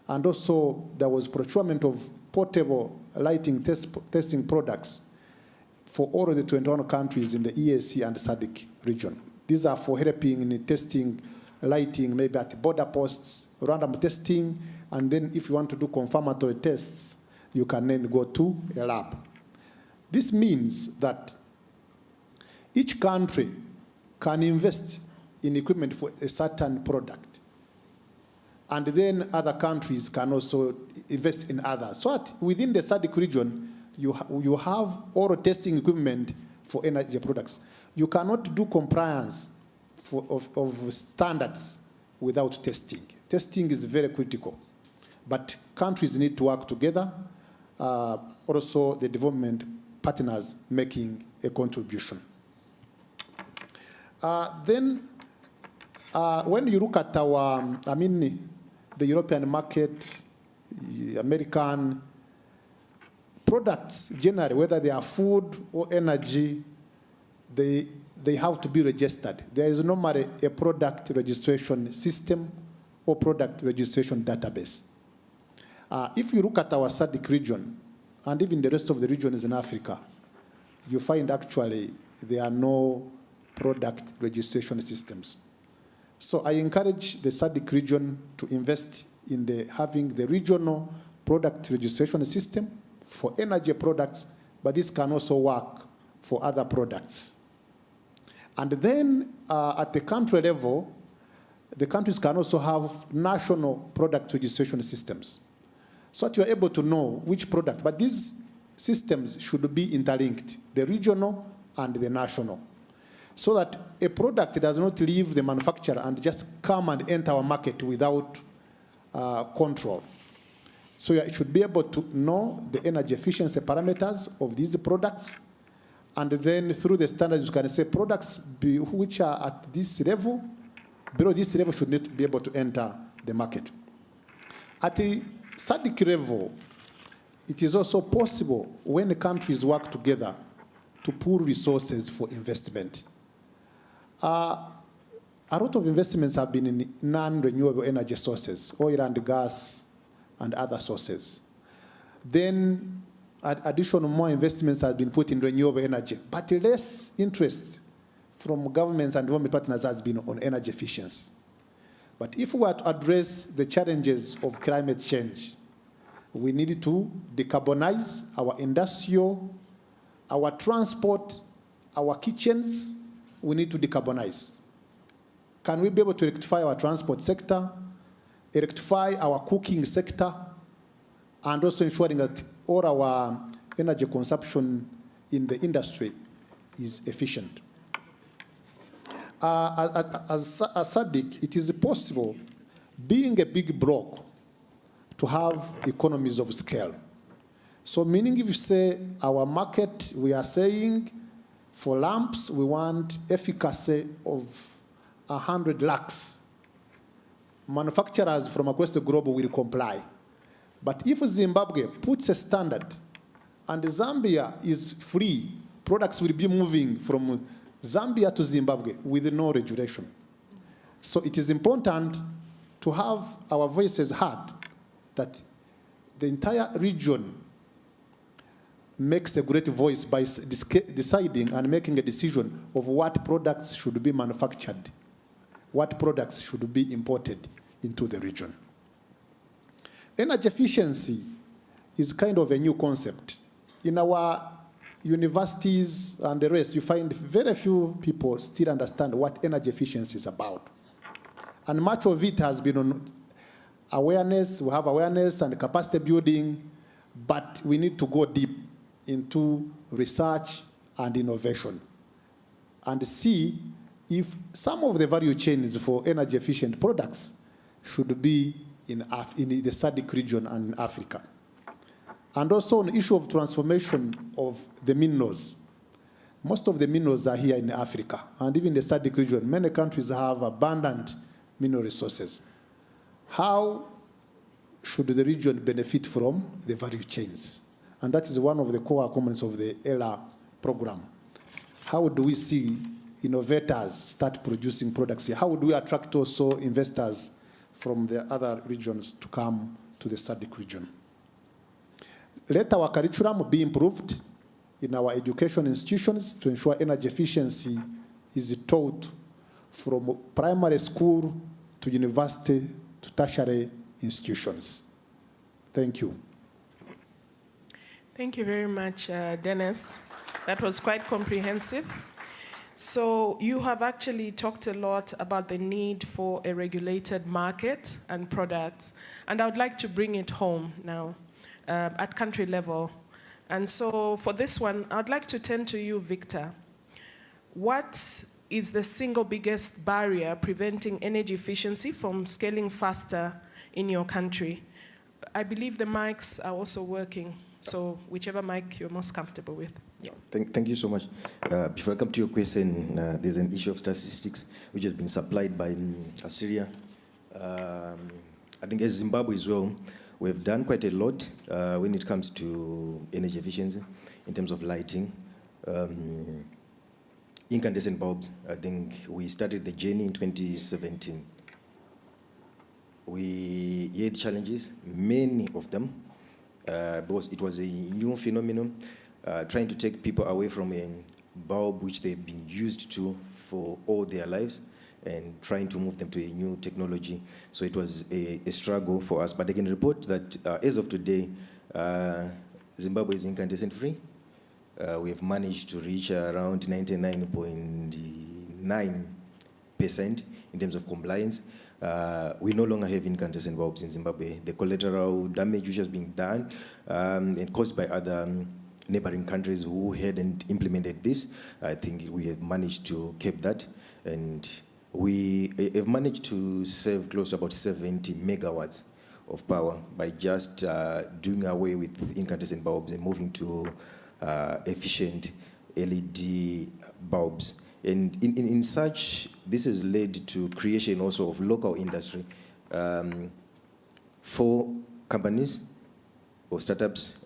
And also there was procurement of portable lighting testing products for all of the 21 countries in the EAC and SADC region. These are for helping in testing lighting, maybe at border posts, random testing, and then if you want to do confirmatory tests, you can then go to a lab. This means that each country can invest in equipment for a certain product. And then other countries can also invest in others. So that within the Sadc region, you have all testing equipment for energy products. You cannot do compliance of standards without testing. Testing is very critical. But countries need to work together. Also, the development partners making a contribution. Then, when you look at our, the European market, American products generally, whether they are food or energy, they have to be registered. There is normally a product registration system or product registration database. If you look at our Sadc region, and even the rest of the regions in Africa, you find actually there are no product registration systems. So I encourage the Sadc region to invest in having the regional product registration system for energy products, but this can also work for other products. And then at the country level, the countries can also have national product registration systems, so that you're able to know which product. But these systems should be interlinked, the regional and the national, so that a product does not leave the manufacturer and just come and enter our market without control. So you should be able to know the energy efficiency parameters of these products, and then through the standards you can say products which are at this level, below this level should not be able to enter the market. At the Sadc level, it is also possible when the countries work together to pool resources for investment. A lot of investments have been in non-renewable energy sources, oil and gas and other sources. Then additional more investments have been put in renewable energy, but less interest from governments and development partners has been on energy efficiency. But if we are to address the challenges of climate change, we need to decarbonize our industrial, our transport, our kitchens. We need to decarbonize. Can we be able to electrify our transport sector, electrify our cooking sector, and also ensuring that all our energy consumption in the industry is efficient? As Sadc, it is possible, being a big bloc, to have economies of scale. So meaning if you say our market, we are saying for lamps, we want efficacy of 100 lux. Manufacturers from across the globe will comply. But if Zimbabwe puts a standard and Zambia is free, products will be moving from Zambia to Zimbabwe with no regulation. So it is important to have our voices heard, that the entire region makes a great voice by deciding and making a decision of what products should be manufactured, what products should be imported into the region. Energy efficiency is kind of a new concept. In our universities and the rest, you find very few people still understand what energy efficiency is about. And much of it has been on awareness. We have awareness and capacity building, but we need to go deep into research and innovation and see if some of the value chains for energy efficient products should be in the Sadc region and in Africa. And also on the issue of transformation of the minerals. Most of the minerals are here in Africa, and even the Sadc region, many countries have abundant mineral resources. How should the region benefit from the value chains? And that is one of the core components of the ELA program. How do we see innovators start producing products here? How do we attract also investors from the other regions to come to the Sadc region? Let our curriculum be improved in our education institutions to ensure energy efficiency is taught from primary school to university to tertiary institutions. Thank you. Thank you very much, Dennis. That was quite comprehensive. So you have actually talked a lot about the need for a regulated market and products, and I would like to bring it home now at country level. And so for this one, I'd like to turn to you, Victor. What is the single biggest barrier preventing energy efficiency from scaling faster in your country? I believe the mics are also working, so whichever mic you're most comfortable with. Yeah. Thank you so much. Before I come to your question, there's an issue of statistics which has been supplied by Australia. I think as Zimbabwe as well, we've done quite a lot when it comes to energy efficiency in terms of lighting. Incandescent bulbs, I think we started the journey in 2017. We had challenges, many of them, because it was a new phenomenon, trying to take people away from a bulb which they've been used to for all their lives and trying to move them to a new technology. So it was a struggle for us. But I can report that as of today, Zimbabwe is incandescent free. We have managed to reach around 99.9% in terms of compliance. We no longer have incandescent bulbs in Zimbabwe. The collateral damage which has been done and caused by other neighboring countries who hadn't implemented this, I think we have managed to keep that. And we have managed to save close to about 70 megawatts of power by just doing away with incandescent bulbs and moving to efficient LED bulbs. And in such, this has led to creation also of local industry. 4 companies or startups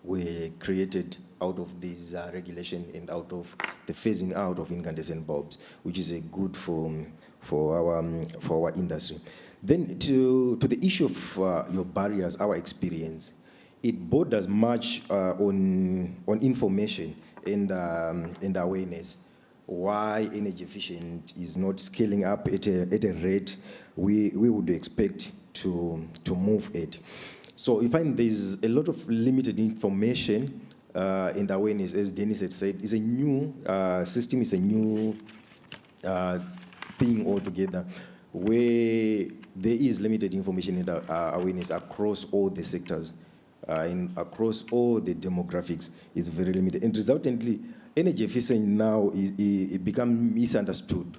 were created out of this regulation and out of the phasing out of incandescent bulbs, which is a good for our industry. Then to the issue of your barriers, our experience, it borders much on information and awareness. Why energy efficient is not scaling up at a rate we would expect to move it. So you find there's a lot of limited information and awareness, as Dennis had said. It's a new system, it's a new thing altogether, where there is limited information and awareness across all the sectors. And across all the demographics is very limited. And resultantly, energy efficiency now it becomes misunderstood.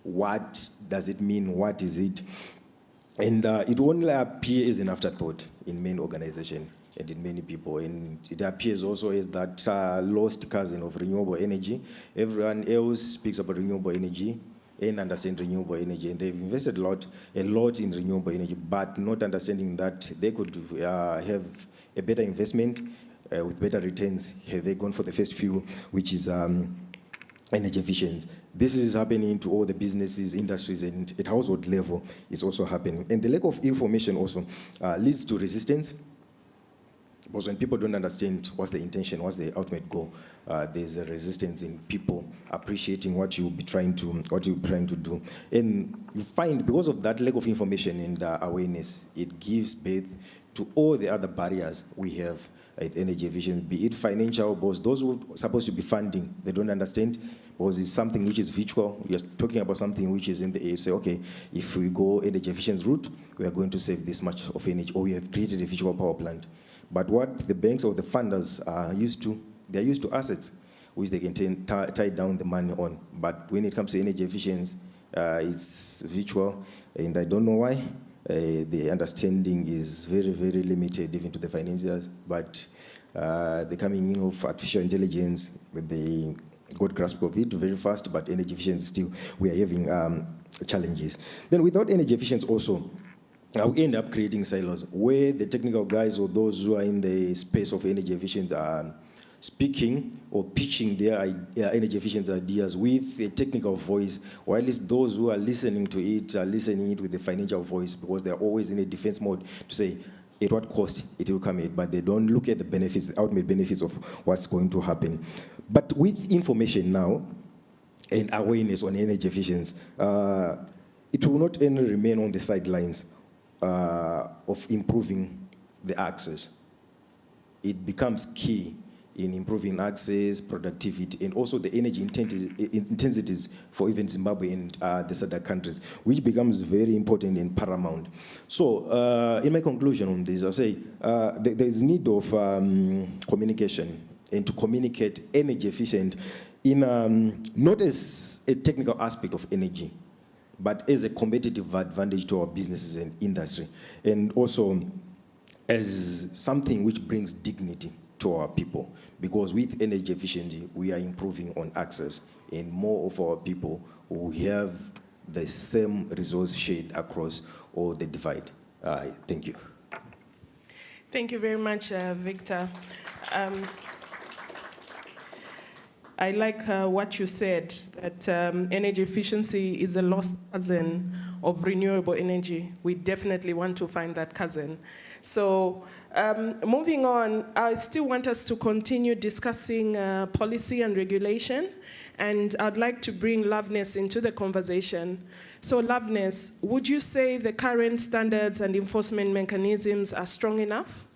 What does it mean? What is it? And it only appears as an afterthought in many organizations and in many people. And it appears also as that lost cousin of renewable energy. Everyone else speaks about renewable energy and understand renewable energy, and they've invested a lot in renewable energy, but not understanding that they could have a better investment with better returns had they gone for the first few, which is energy efficiency. This is happening to all the businesses, industries, and at household level is also happening. And the lack of information also leads to resistance. Because when people don't understand what's the intention, what's the ultimate goal, there's a resistance in people appreciating what you'll be trying to do. And you find because of that lack of information and awareness, it gives birth to all the other barriers we have at energy efficiency, be it financial, because those who are supposed to be funding, they don't understand, because it's something which is virtual. You're talking about something which is in the air. You say, okay, if we go energy efficiency route, we are going to save this much of energy, or we have created a virtual power plant. But what the banks or the funders are used to, they're used to assets, which they can tie down the money on. But when it comes to energy efficiency, it's virtual, and I don't know why. The understanding is very, very limited, even to the financiers. But the coming in of artificial intelligence, they got grasp of it very fast, but energy efficiency still, we are having challenges. Then without energy efficiency also, we end up creating silos where the technical guys or those who are in the space of energy efficiency are speaking or pitching their energy efficiency ideas with a technical voice, or at least those who are listening to it are listening it with a financial voice, because they're always in a defense mode to say at what cost it will come in, but they don't look at the benefits, the ultimate benefits of what's going to happen. But with information now and awareness on energy efficiency, it will not only remain on the sidelines of improving the access. It becomes key in improving access, productivity, and also the energy intensities for even Zimbabwe and the Sadc countries, which becomes very important and paramount. So, in my conclusion on this, I'll say there is need of communication and to communicate energy efficient in not as a technical aspect of energy, but as a competitive advantage to our businesses and industry, and also as something which brings dignity to our people, because with energy efficiency, we are improving on access, and more of our people will have the same resource shared across all the divide. Thank you. Thank you very much, Victor. I like what you said, that energy efficiency is a lost cousin of renewable energy. We definitely want to find that cousin. So moving on, I still want us to continue discussing policy and regulation, and I'd like to bring Loveness into the conversation. So Loveness, would you say the current standards and enforcement mechanisms are strong enough,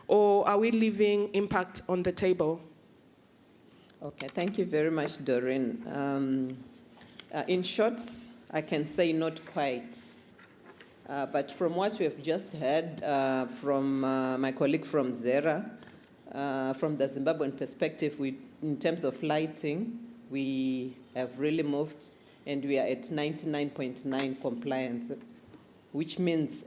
or are we leaving impact on the table? Okay, thank you very much, Doreen. In short, I can say not quite. But from what we have just heard from my colleague from ZERA, from the Zimbabwean perspective, in terms of lighting, we have really moved, and we are at 99.9 compliance, which means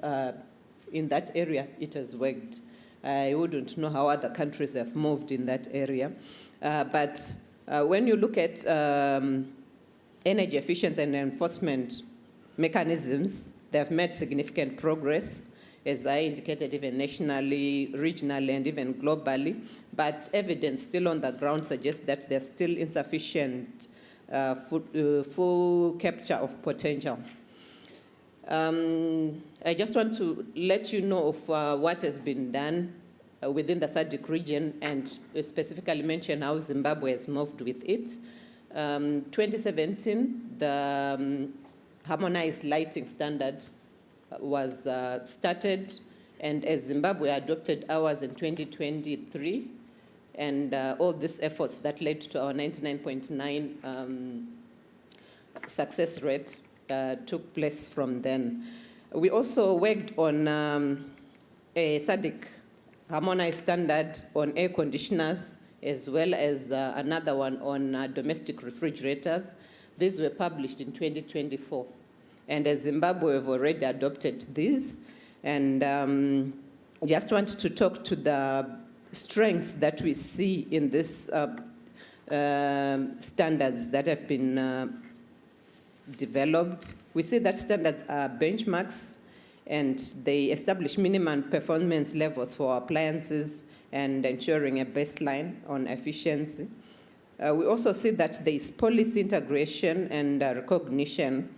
in that area it has worked. I wouldn't know how other countries have moved in that area. But when you look at energy efficiency and enforcement mechanisms, they have made significant progress, as I indicated, even nationally, regionally, and even globally. But evidence still on the ground suggests that there's still insufficient full capture of potential. I just want to let you know of what has been done within the Sadc region, and specifically mention how Zimbabwe has moved with it. 2017, the harmonized lighting standard was started, and as Zimbabwe adopted ours in 2023, and all these efforts that led to our 99.9 success rate took place from then. We also worked on a Sadc harmonized standard on air conditioners, as well as another one on domestic refrigerators. These were published in 2024. And as Zimbabwe, have already adopted these. And I just want to talk to the strengths that we see in these standards that have been developed. We see that standards are benchmarks, and they establish minimum performance levels for appliances and ensuring a baseline on efficiency. We also see that there is policy integration and recognition.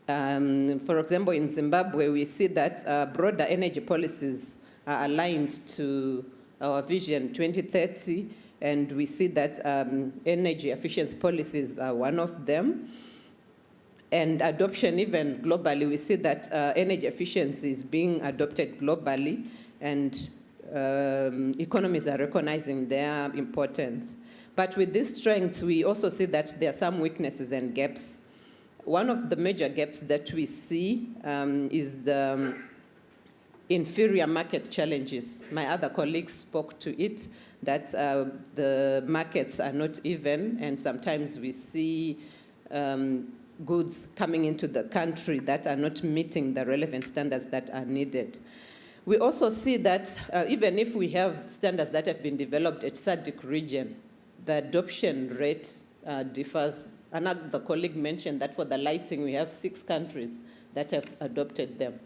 For example, in Zimbabwe, we see that broader energy policies are aligned to our Vision 2030, and we see that energy efficiency policies are one of them. And adoption even globally, we see that energy efficiency is being adopted globally, and economies are recognizing their importance. But with these strengths, we also see that there are some weaknesses and gaps. One of the major gaps that we see is the inferior market challenges. My other colleagues spoke to it, that the markets are not even, and sometimes we see goods coming into the country that are not meeting the relevant standards that are needed. We also see that even if we have standards that have been developed at Sadc region, the adoption rate differs. Another colleague mentioned that for the lighting, we have 6 countries that have adopted them.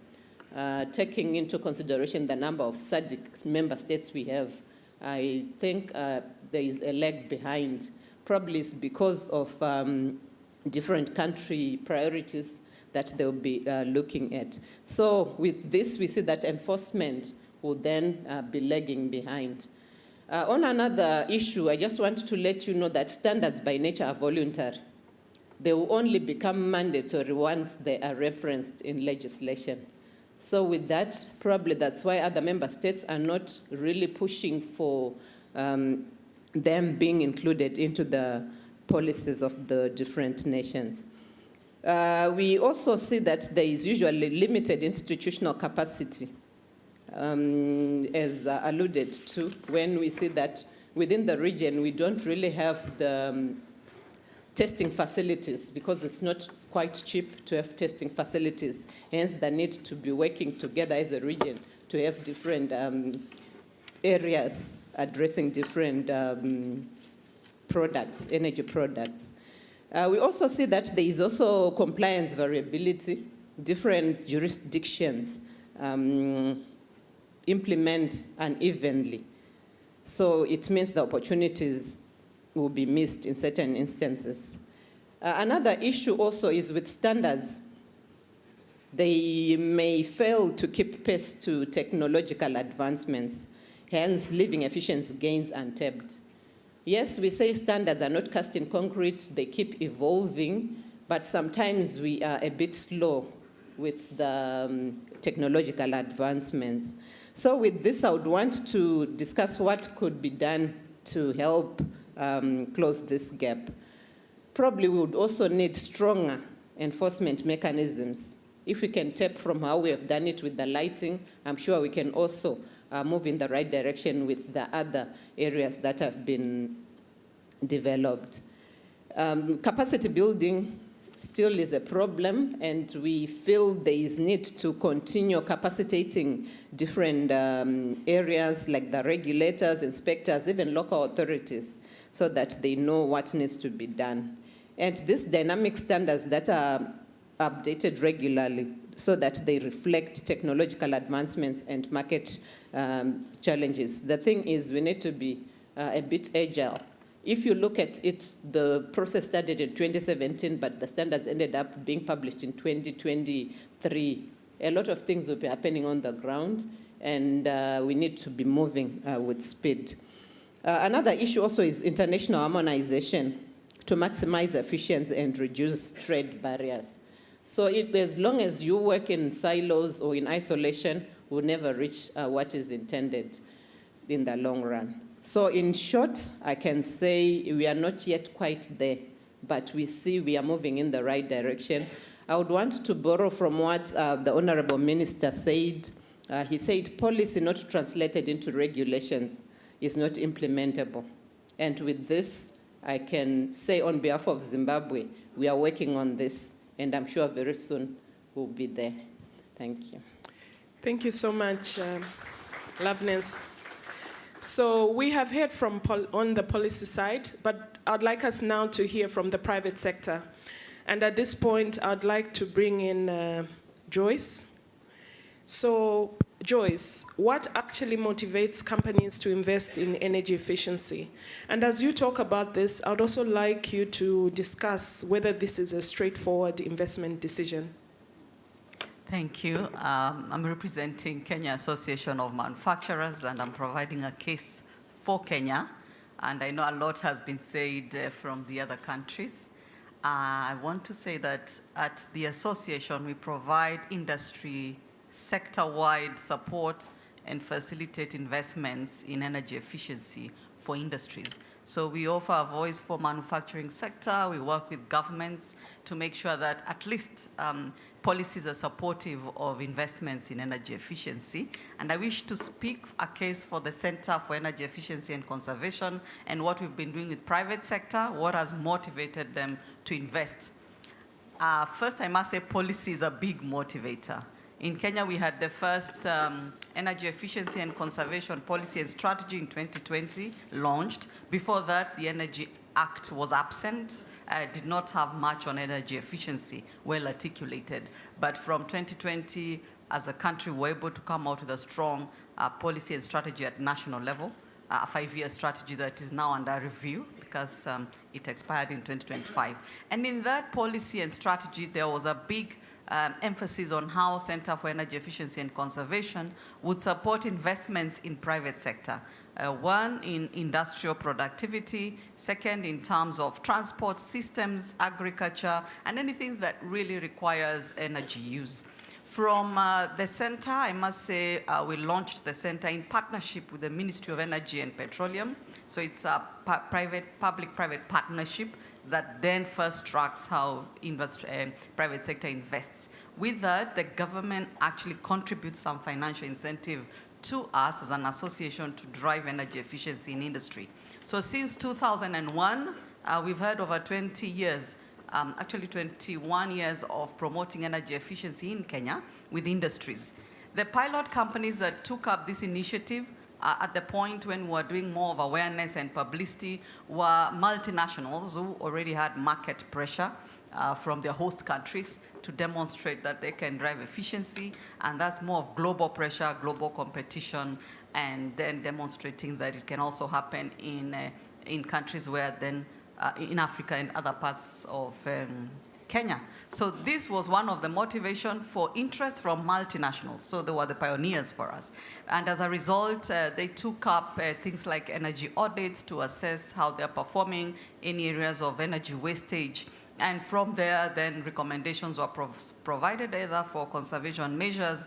Taking into consideration the number of Sadc member states we have, I think there is a lag behind. Probably it's because of different country priorities that they'll be looking at. So with this, we see that enforcement will then be lagging behind. On another issue, I just want to let you know that standards by nature are voluntary. They will only become mandatory once they are referenced in legislation. So with that, probably that's why other member states are not really pushing for them being included into the policies of the different nations. We also see that there is usually limited institutional capacity, as alluded to, when we see that within the region we don't really have the testing facilities, because it's not quite cheap to have testing facilities, hence the need to be working together as a region to have different areas addressing different products, energy products. We also see that there is also compliance variability. Different jurisdictions implement unevenly. So it means the opportunities will be missed in certain instances. Another issue also is with standards. They may fail to keep pace to technological advancements, hence leaving efficiency gains untapped. Yes, we say standards are not cast in concrete, they keep evolving, but sometimes we are a bit slow with the technological advancements. So with this, I would want to discuss what could be done to help close this gap. Probably we would also need stronger enforcement mechanisms. If we can tap from how we have done it with the lighting, I'm sure we can also move in the right direction with the other areas that have been developed. Capacity building still is a problem, and we feel there is need to continue capacitating different areas like the regulators, inspectors, even local authorities, so that they know what needs to be done. And these dynamic standards that are updated regularly so that they reflect technological advancements and market challenges. The thing is, we need to be a bit agile. If you look at it, the process started in 2017, but the standards ended up being published in 2023. A lot of things will be happening on the ground, and we need to be moving with speed. Another issue also is international harmonization to maximize efficiency and reduce trade barriers. So as long as you work in silos or in isolation, we'll never reach what is intended in the long run. So in short, I can say we are not yet quite there, but we see we are moving in the right direction. I would want to borrow from what the Honorable Minister said. He said policy not translated into regulations is not implementable. And with this, I can say on behalf of Zimbabwe, we are working on this, and I'm sure very soon we'll be there. Thank you. Thank you so much, Loveness. So we have heard from on the policy side, but I'd like us now to hear from the private sector. And at this point, I'd like to bring in Joyce. So Joyce, what actually motivates companies to invest in energy efficiency? And as you talk about this, I'd also like you to discuss whether this is a straightforward investment decision. Thank you. I'm representing Kenya Association of Manufacturers, and I'm providing a case for Kenya. And I know a lot has been said from the other countries. I want to say that at the association, we provide industry sector-wide support and facilitate investments in energy efficiency for industries. So we offer a voice for manufacturing sector. We work with governments to make sure that at least policies are supportive of investments in energy efficiency. And I wish to speak a case for the Center for Energy Efficiency and Conservation and what we've been doing with private sector, what has motivated them to invest. First, I must say policy is a big motivator. In Kenya, we had the first energy efficiency and conservation policy and strategy in 2020 launched. Before that, the Energy Act was absent, did not have much on energy efficiency, well articulated. But from 2020, as a country, we're able to come out with a strong policy and strategy at national level, a 5-year strategy that is now under review because it expired in 2025. And in that policy and strategy, there was a big emphasis on how Center for Energy Efficiency and Conservation would support investments in private sector. One, in industrial productivity. Second, in terms of transport systems, agriculture, and anything that really requires energy use. From the center, I must say, we launched the center in partnership with the Ministry of Energy and Petroleum. So it's a public-private partnership that then first tracks how private sector invests. With that, the government actually contributes some financial incentive to us as an association to drive energy efficiency in industry. So since 2001, we've had over 20 years, actually 21 years of promoting energy efficiency in Kenya with industries. The pilot companies that took up this initiative at the point when we were doing more of awareness and publicity were multinationals who already had market pressure from their host countries to demonstrate that they can drive efficiency, and that's more of global pressure, global competition, and then demonstrating that it can also happen in countries where then in Africa and other parts of Kenya. So this was one of the motivation for interest from multinationals. So they were the pioneers for us. And as a result, they took up things like energy audits to assess how they're performing in areas of energy wastage. And from there, then recommendations were provided either for conservation measures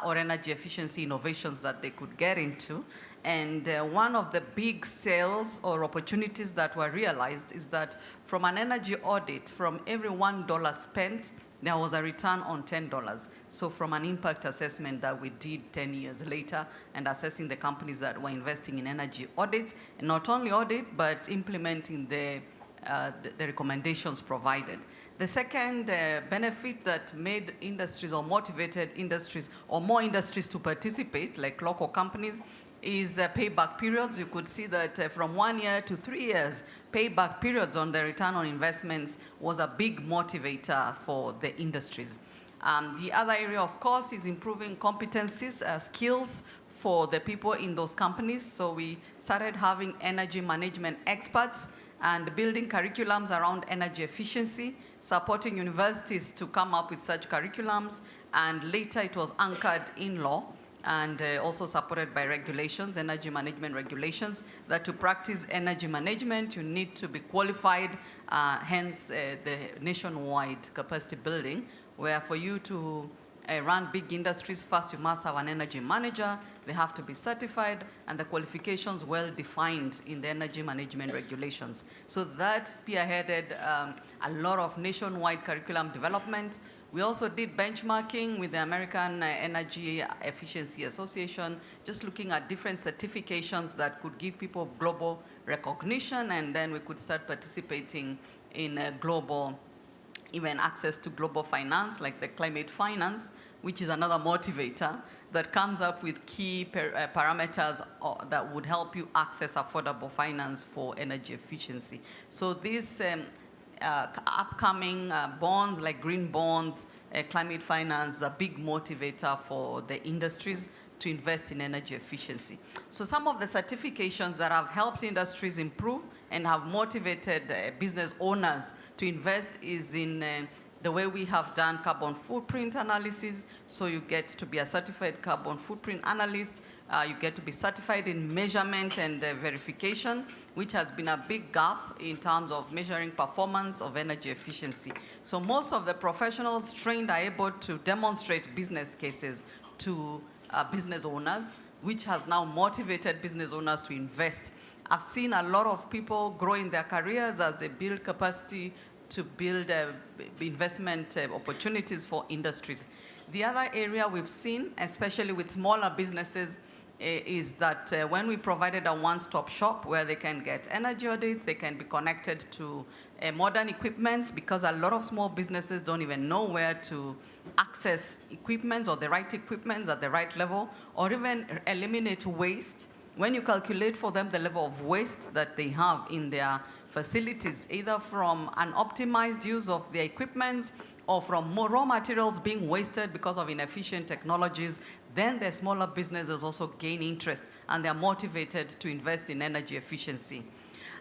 or energy efficiency innovations that they could get into. And one of the big sales or opportunities that were realized is that from an energy audit, from every $1 spent, there was a return on $10. So from an impact assessment that we did 10 years later and assessing the companies that were investing in energy audits, and not only audit, but implementing the recommendations provided. The second benefit that made industries or motivated industries or more industries to participate, like local companies, is payback periods. You could see that from 1 year to 3 years, payback periods on the return on investments was a big motivator for the industries. The other area, of course, is improving competencies, skills for the people in those companies. So we started having energy management experts and building curriculums around energy efficiency, supporting universities to come up with such curriculums, and later it was anchored in law and also supported by regulations, energy management regulations, that to practice energy management, you need to be qualified, hence the nationwide capacity building, where for you to run big industries, first you must have an energy manager, they have to be certified, and the qualifications well defined in the energy management regulations. So that spearheaded a lot of nationwide curriculum development. We also did benchmarking with the American Energy Efficiency Association, just looking at different certifications that could give people global recognition, and then we could start participating in global, even access to global finance, like the climate finance, which is another motivator that comes up with key parameters that would help you access affordable finance for energy efficiency. So these upcoming bonds, like green bonds, climate finance, a big motivator for the industries to invest in energy efficiency. So some of the certifications that have helped industries improve and have motivated business owners to invest is in the way we have done carbon footprint analysis. So you get to be a certified carbon footprint analyst. You get to be certified in measurement and verification, which has been a big gap in terms of measuring performance of energy efficiency. So most of the professionals trained are able to demonstrate business cases to business owners, which has now motivated business owners to invest. I've seen a lot of people grow in their careers as they build capacity to build investment opportunities for industries. The other area we've seen, especially with smaller businesses, is that when we provided a one-stop shop where they can get energy audits, they can be connected to modern equipments, because a lot of small businesses don't even know where to access equipments or the right equipments at the right level, or even eliminate waste. When you calculate for them the level of waste that they have in their facilities, either from an optimized use of their equipments or from more raw materials being wasted because of inefficient technologies, then the smaller businesses also gain interest and they're motivated to invest in energy efficiency.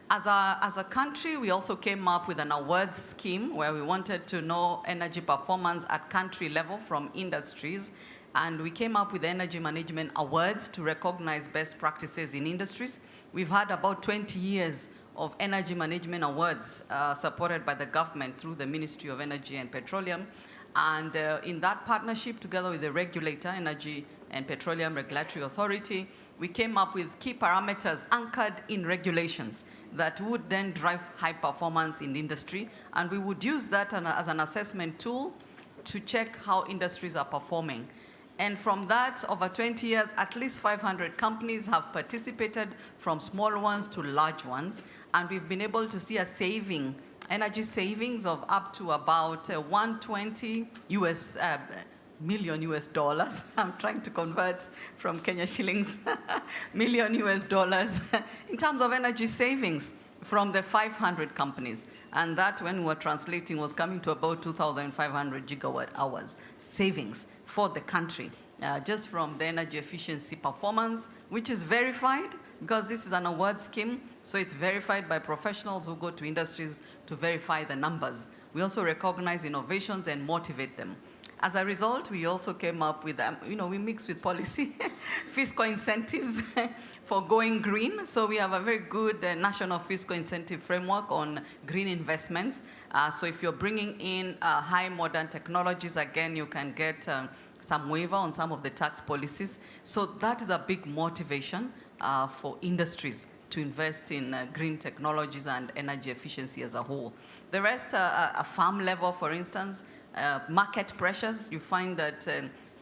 As a country, we also came up with an awards scheme where we wanted to know energy performance at country level from industries. And we came up with energy management awards to recognize best practices in industries. We've had about 20 years of energy management awards supported by the government through the Ministry of Energy and Petroleum. And in that partnership, together with the regulator, Energy and Petroleum Regulatory Authority, we came up with key parameters anchored in regulations that would then drive high performance in the industry. And we would use that as an assessment tool to check how industries are performing. And from that, over 20 years, at least 500 companies have participated, from small ones to large ones. And we've been able to see a saving, energy savings of up to about 120 million US dollars. I'm trying to convert from Kenya shillings, million US dollars in terms of energy savings from the 500 companies. And that, when we were translating, was coming to about 2,500 gigawatt hours savings for the country, just from the energy efficiency performance, which is verified, because this is an award scheme, so it's verified by professionals who go to industries to verify the numbers. We also recognize innovations and motivate them. As a result, we also came up with, we mix with policy, fiscal incentives for going green. So we have a very good national fiscal incentive framework on green investments. So if you're bringing in high modern technologies, again, you can get some waiver on some of the tax policies. So that is a big motivation for industries to invest in green technologies and energy efficiency as a whole. The rest, a farm level, for instance, market pressures. You find that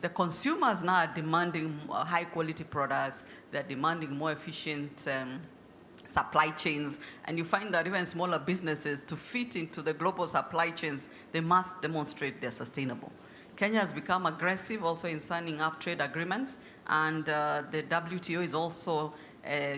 the consumers now are demanding high quality products. They're demanding more efficient supply chains. And you find that even smaller businesses, to fit into the global supply chains, they must demonstrate they're sustainable. Kenya has become aggressive also in signing up trade agreements. And the WTO is also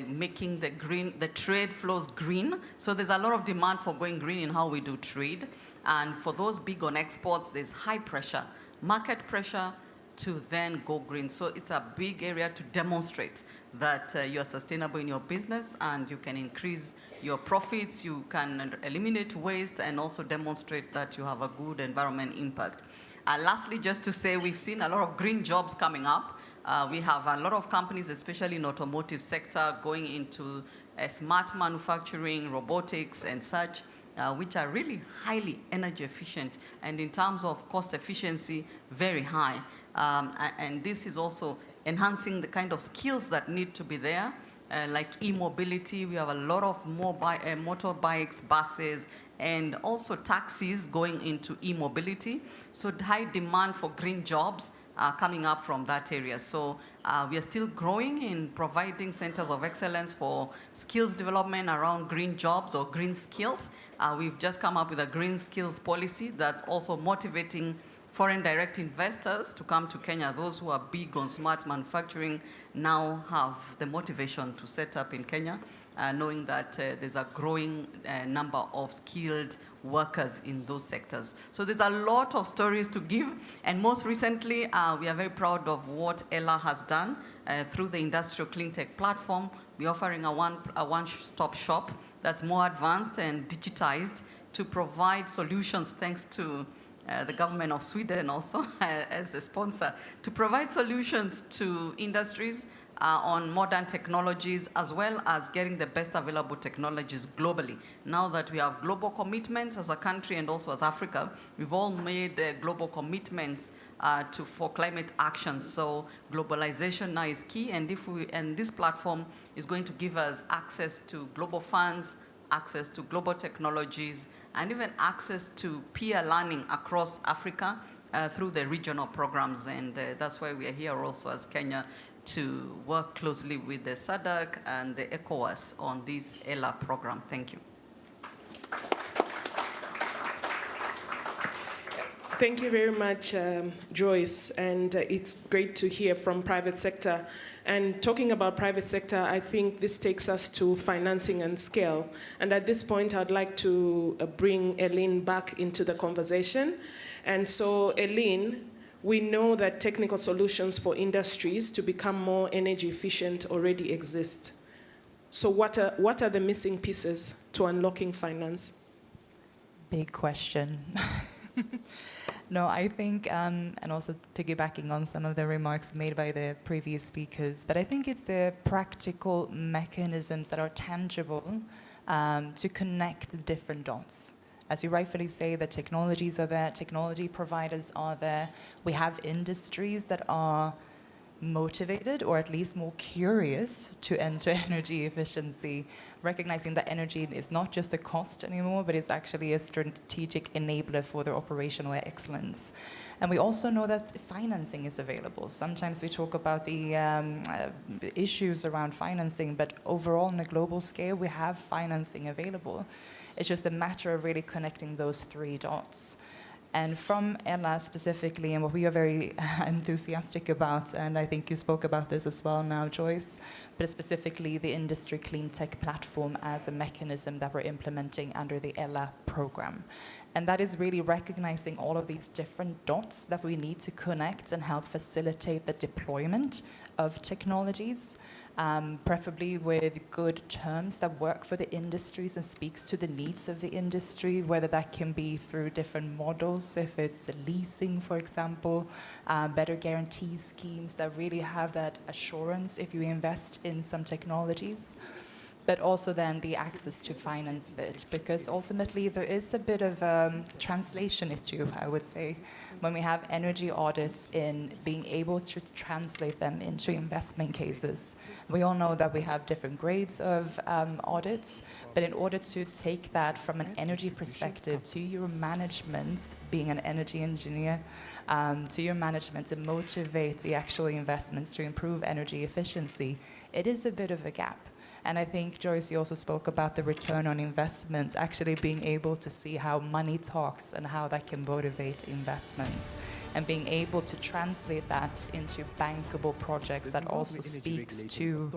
making the trade flows green. So there's a lot of demand for going green in how we do trade. And for those big on exports, there's high pressure, market pressure to then go green. So it's a big area to demonstrate that you're sustainable in your business and you can increase your profits, you can eliminate waste, and also demonstrate that you have a good environment impact. Lastly, just to say, we've seen a lot of green jobs coming up. We have a lot of companies, especially in automotive sector, going into smart manufacturing, robotics, and such, which are really highly energy efficient, and in terms of cost efficiency, very high. And this is also enhancing the kind of skills that need to be there, like e-mobility. We have a lot of motorbikes, buses, and also taxis going into e-mobility. So high demand for green jobs coming up from that area. So we are still growing in providing centers of excellence for skills development around green jobs or green skills. We've just come up with a green skills policy that's also motivating foreign direct investors to come to Kenya. Those who are big on smart manufacturing now have the motivation to set up in Kenya, knowing that there's a growing number of skilled workers in those sectors. So there's a lot of stories to give. And most recently, we are very proud of what Ella has done through the Industrial Clean Tech platform. We're offering a one-stop shop that's more advanced and digitized to provide solutions, thanks to the government of Sweden also as a sponsor, to provide solutions to industries on modern technologies, as well as getting the best available technologies globally. Now that we have global commitments as a country and also as Africa, we've all made global commitments for climate action. So globalization now is key, and this platform is going to give us access to global funds, access to global technologies, and even access to peer learning across Africa through the regional programs. And that's why we are here also as Kenya, to work closely with the Sadc and the ECOWAS on this ELA program. Thank you. Thank you very much, Joyce, and it's great to hear from private sector. And talking about private sector, I think this takes us to financing and scale. And at this point, I'd like to bring Eileen back into the conversation. And so, Eileen, we know that technical solutions for industries to become more energy efficient already exist. So what are the missing pieces to unlocking finance? Big question. No, I think, and also piggybacking on some of the remarks made by the previous speakers, but I think it's the practical mechanisms that are tangible to connect the different dots. As you rightfully say, the technologies are there, technology providers are there. We have industries that are motivated or at least more curious to enter energy efficiency, recognizing that energy is not just a cost anymore, but it's actually a strategic enabler for their operational excellence. And we also know that financing is available. Sometimes we talk about the issues around financing, but overall on a global scale, we have financing available. It's just a matter of really connecting those three dots. And from Ella specifically, and what we are very enthusiastic about, and I think you spoke about this as well now, Joyce, but specifically the industry clean tech platform as a mechanism that we're implementing under the Ella program. And that is really recognizing all of these different dots that we need to connect and help facilitate the deployment of technologies, preferably with good terms that work for the industries and speaks to the needs of the industry, whether that can be through different models, if it's leasing, for example, better guarantee schemes that really have that assurance if you invest in some technologies. But also then the access to finance bit, because ultimately there is a bit of a translation issue, I would say, when we have energy audits in being able to translate them into investment cases. We all know that we have different grades of audits, but in order to take that from an energy perspective to your management, being an energy engineer, to your management to motivate the actual investments to improve energy efficiency, it is a bit of a gap. And I think, Joyce, you also spoke about the return on investment, actually being able to see how money talks and how that can motivate investments. And being able to translate that into bankable projects that also speaks to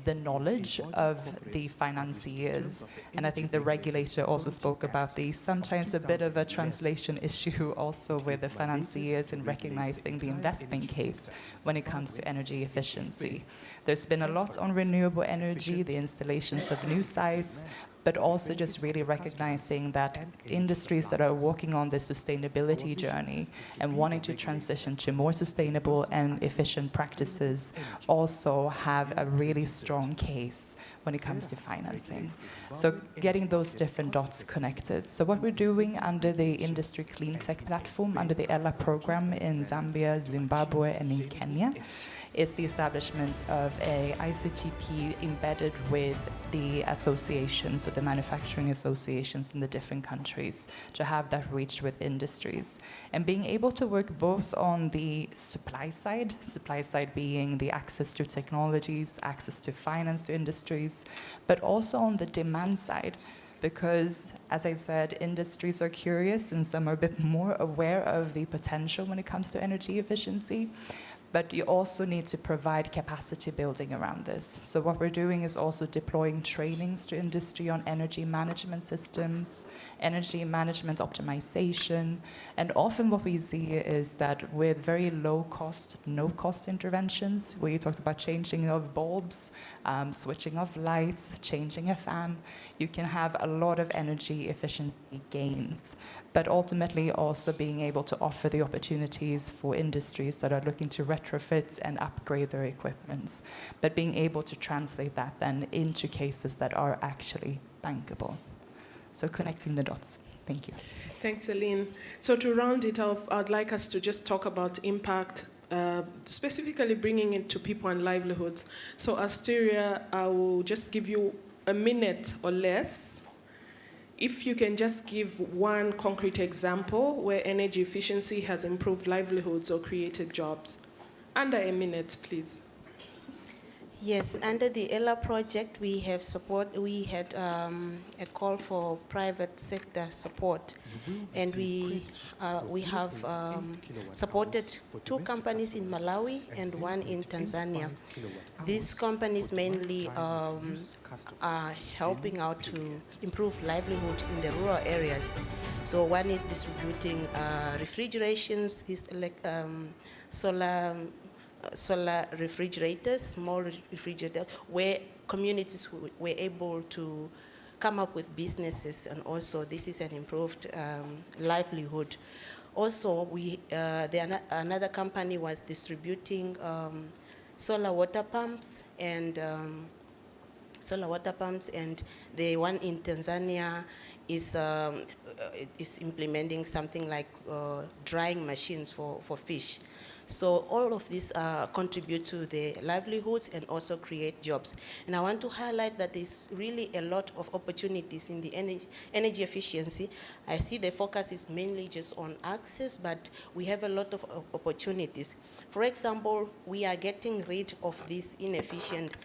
the knowledge of the financiers. And I think the regulator also spoke about the sometimes a bit of a translation issue also with the financiers in recognizing the investment case when it comes to energy efficiency. There's been a lot on renewable energy, the installations of new sites, but also just really recognizing that industries that are working on this sustainability journey and wanting to transition to more sustainable and efficient practices also have a really strong case when it comes to financing. So getting those different dots connected. So what we're doing under the Industry Clean Tech Platform, under the Ella program in Zambia, Zimbabwe, and in Kenya, is the establishment of a ICTP embedded with the associations, so the manufacturing associations in the different countries, to have that reach with industries. And being able to work both on the supply side being the access to technologies, access to finance to industries, but also on the demand side, because, as I said, industries are curious and some are a bit more aware of the potential when it comes to energy efficiency. But you also need to provide capacity building around this. So what we're doing is also deploying trainings to industry on energy management systems, energy management optimization. And often what we see is that with very low cost, no cost interventions, where you talked about changing of bulbs, switching of lights, changing a fan, you can have a lot of energy efficiency gains. But ultimately also being able to offer the opportunities for industries that are looking to retrofit and upgrade their equipment, but being able to translate that then into cases that are actually bankable. So connecting the dots. Thank you. Thanks, Aline. So to round it off, I'd like us to just talk about impact, specifically bringing it to people and livelihoods. So Asteria, I will just give you a minute or less. If you can just give one concrete example where energy efficiency has improved livelihoods or created jobs. Under a minute, please. Yes, under the Ella project, we have support. We had a call for private sector support, and we have supported 2 companies in Malawi and 1 in Tanzania. These companies mainly are helping out to improve livelihood in the rural areas. So one is distributing refrigerations, solar refrigerators, small refrigerators, where communities were able to come up with businesses, and also this is an improved livelihood. Also, another company was distributing solar water pumps and solar water pumps, and the one in Tanzania is implementing something like drying machines for fish. So all of these contribute to the livelihoods and also create jobs. And I want to highlight that there's really a lot of opportunities in the energy efficiency. I see the focus is mainly just on access, but we have a lot of opportunities. For example, we are getting rid of these inefficient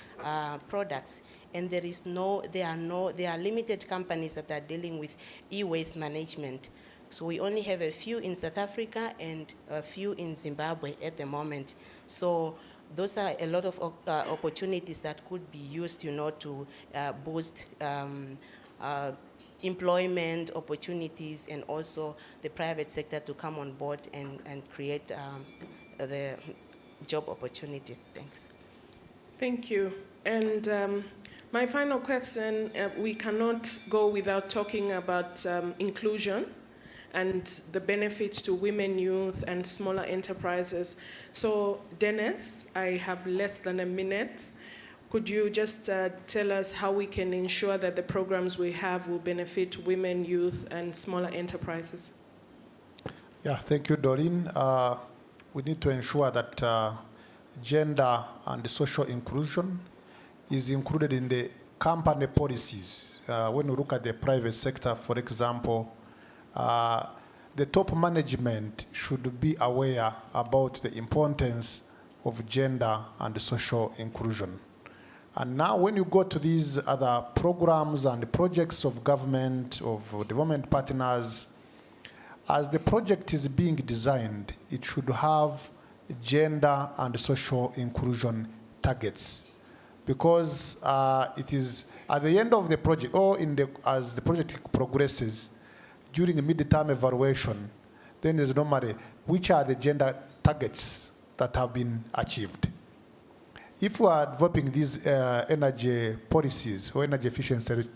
products, and there are limited companies that are dealing with e-waste management. So we only have a few in South Africa and a few in Zimbabwe at the moment. So those are a lot of opportunities that could be used, to boost employment opportunities, and also the private sector to come on board and create the job opportunity. Thanks. Thank you. And my final question, we cannot go without talking about inclusion and the benefits to women, youth, and smaller enterprises. So, Dennis, I have less than a minute. Could you just tell us how we can ensure that the programs we have will benefit women, youth, and smaller enterprises? Yeah, thank you, Doreen. We need to ensure that gender and social inclusion is included in the company policies. When we look at the private sector, for example, the top management should be aware about the importance of gender and social inclusion. And now when you go to these other programs and projects of government, of development partners, as the project is being designed, it should have gender and social inclusion targets. Because it is at the end of the project, or as the project progresses, during a mid-term evaluation, then there's normally which are the gender targets that have been achieved. If we are developing these energy policies or energy efficiency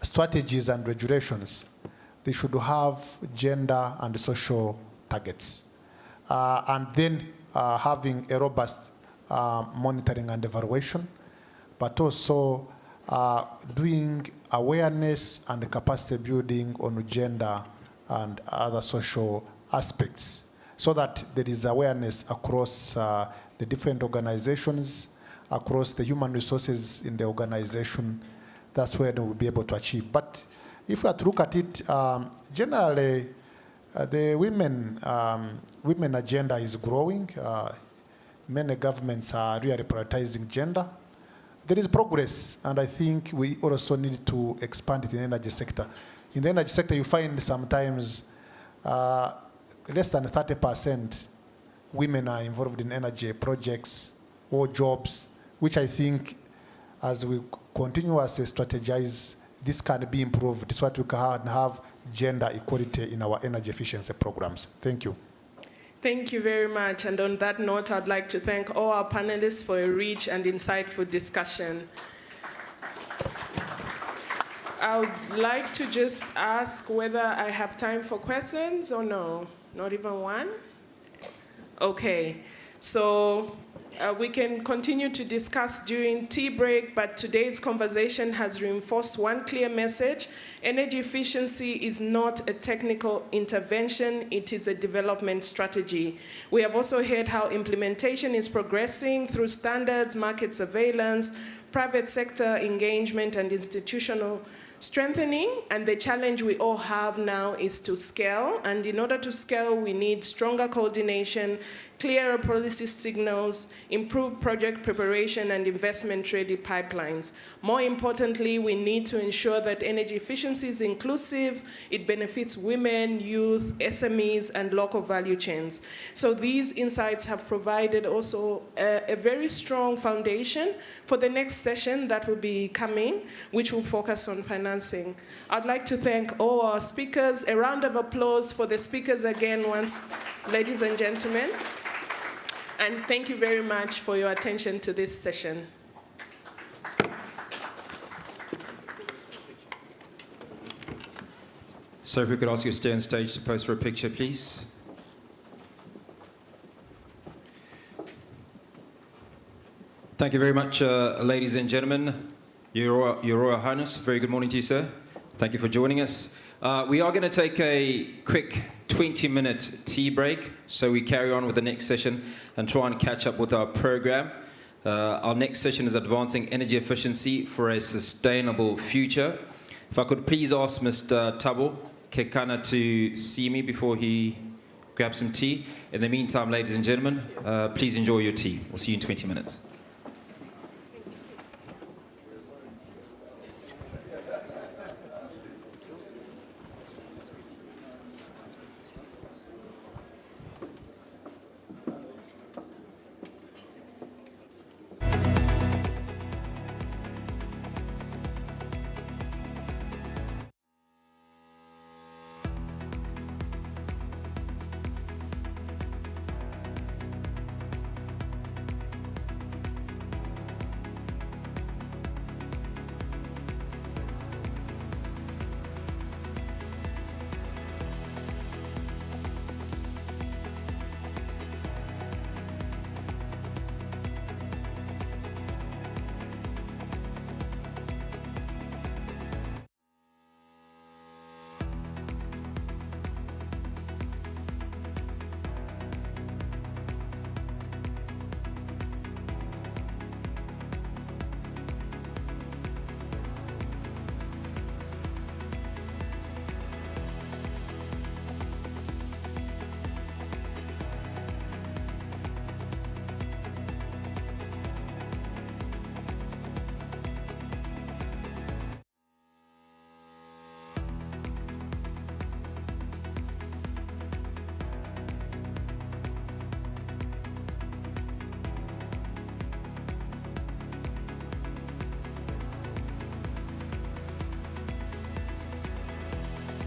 strategies and regulations, they should have gender and social targets. And then having a robust monitoring and evaluation, but also doing awareness and capacity building on gender and other social aspects, so that there is awareness across the different organizations, across the human resources in the organization. That's where they will be able to achieve. But if we are to look at it, generally, the women agenda is growing. Many governments are really prioritizing gender. There is progress, and I think we also need to expand it in the energy sector. In the energy sector, you find sometimes less than 30% women are involved in energy projects or jobs, which I think as we continuously strategize, this can be improved. This is what we can have gender equality in our energy efficiency programs. Thank you. Thank you very much. And on that note, I'd like to thank all our panelists for a rich and insightful discussion. I would like to just ask whether I have time for questions or no. Not even one? Okay. So we can continue to discuss during tea break, but today's conversation has reinforced one clear message. Energy efficiency is not a technical intervention, it is a development strategy. We have also heard how implementation is progressing through standards, market surveillance, private sector engagement, and institutional strengthening, and the challenge we all have now is to scale, and in order to scale, we need stronger coordination, clearer policy signals, improved project preparation, and investment-ready pipelines. More importantly, we need to ensure that energy efficiency is inclusive, it benefits women, youth, SMEs, and local value chains. So these insights have provided also a very strong foundation for the next session that will be coming, which will focus on financing. I'd like to thank all our speakers. A round of applause for the speakers again once, ladies and gentlemen. And thank you very much for your attention to this session. So if we could ask you to stay on stage to pose for a picture, please. Thank you very much, ladies and gentlemen. Your Royal Highness, very good morning to you, sir. Thank you for joining us. We are going to take a quick 20-minute tea break, so we carry on with the next session and try and catch up with our program. Our next session is Advancing Energy Efficiency for a Sustainable Future. If I could please ask Mr. Tabo Kekana to see me before he grabs some tea. In the meantime, ladies and gentlemen, please enjoy your tea. We'll see you in 20 minutes.